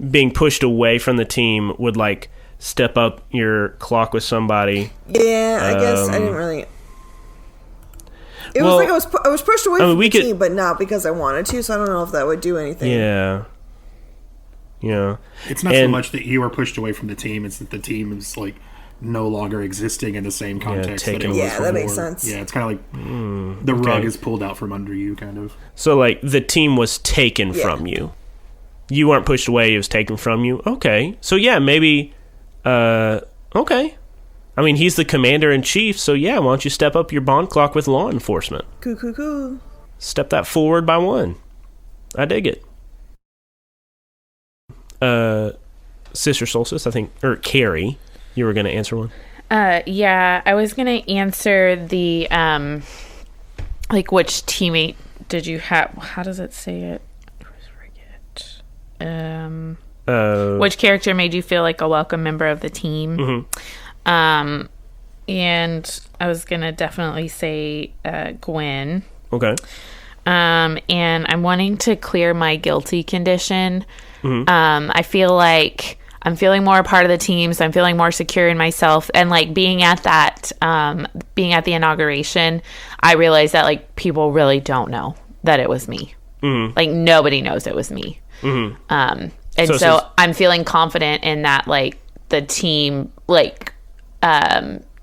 being pushed away from the team would like step up your clock with somebody. Yeah, I guess I didn't really. It was like I was pushed away from the team, but not because I wanted to. So I don't know if that would do anything. Yeah. It's not so much that you were pushed away from the team; it's that the team is like no longer existing in the same context that it was before. That makes sense. Yeah, it's kind of like the rug is pulled out from under you, kind of. So like the team was taken from you. You weren't pushed away; it was taken from you. Okay, so yeah, maybe. Okay. I mean, he's the commander-in-chief, so yeah, why don't you step up your bond clock with law enforcement? Cool. Step that forward by one. I dig it. Sister Solstice, I think, or Kari, you were going to answer one? Yeah, I was going to answer the, like, which teammate did you have? How does it say it? I forget. Which character made you feel like a welcome member of the team? Mm-hmm. And I was gonna definitely say Gwen. Okay. And I'm wanting to clear my guilty condition. Mm-hmm. I feel like I'm feeling more a part of the team, so I'm feeling more secure in myself. And like being at that, being at the inauguration, I realized that like people really don't know that it was me. Mm-hmm. Like nobody knows it was me. Mm-hmm. And so I'm feeling confident in that, like the team, like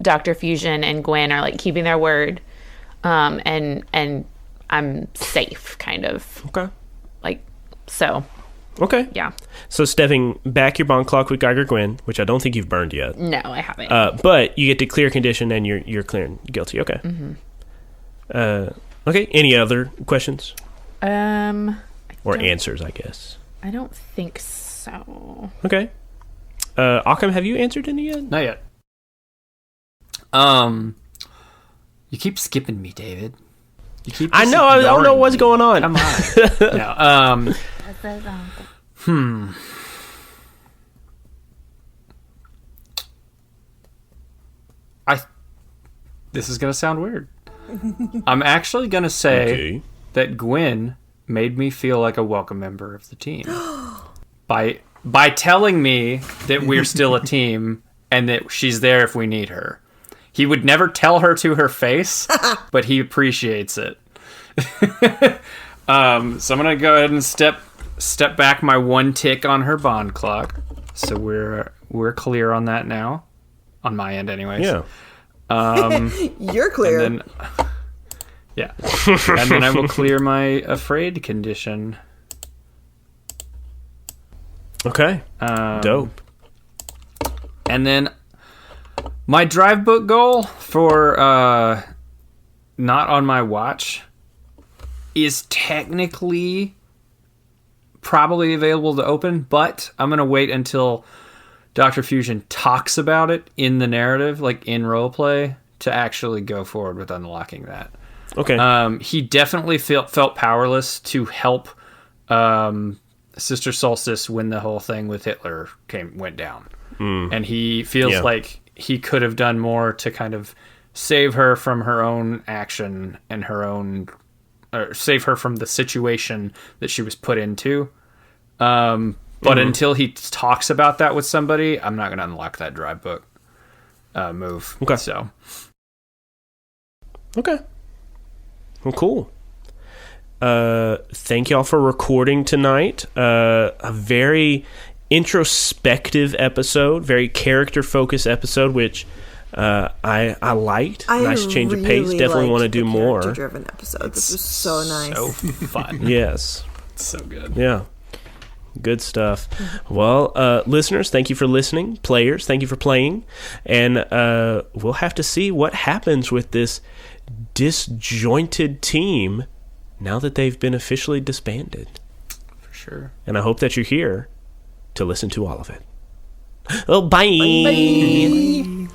Dr. Fusion and Gwen are like keeping their word, and I'm safe, kind of. Okay. Like so. Okay. Yeah. So stepping back your bond clock with Geiger Gwen, which I don't think you've burned yet. No, I haven't. But you get to clear condition and you're clearing guilty. Okay. Mm-hmm. Okay. Any other questions? Or answers, I guess. I don't think so. Okay. Occam, have you answered any yet? Not yet. You keep skipping me, David. You keep. I know. I don't know what's going on. Come on. No. This is gonna sound weird. I'm actually gonna say that Gwen made me feel like a welcome member of the team by telling me that we're still a team and that she's there if we need her. He would never tell her to her face, but he appreciates it. So I'm gonna go ahead and step back my one tick on her bond clock. So we're clear on that now, on my end, anyways. Yeah. You're clear. And then, yeah. And then I will clear my afraid condition. Okay. Dope. And then my drive book goal for not on my watch is technically probably available to open, but I'm going to wait until Dr. Fusion talks about it in the narrative, like in roleplay, to actually go forward with unlocking that. Okay. He definitely felt powerless to help Sister Solstice when the whole thing with Hitler went down. And he feels like he could have done more to kind of save her from her own action and her own or save her from the situation that she was put into. But until he talks about that with somebody, I'm not going to unlock that dry book move. Okay. So. Okay. Well, cool. Thank y'all for recording tonight. A very introspective episode, very character-focused episode, which I liked. Nice change of pace. Definitely want to do more. Character-driven episode. This was so nice. So fun. Yes. It's so good. Yeah. Good stuff. Well, listeners, thank you for listening. Players, thank you for playing. And we'll have to see what happens with this disjointed team now that they've been officially disbanded. For sure. And I hope that you're here to listen to all of it. Oh, bye. Bye.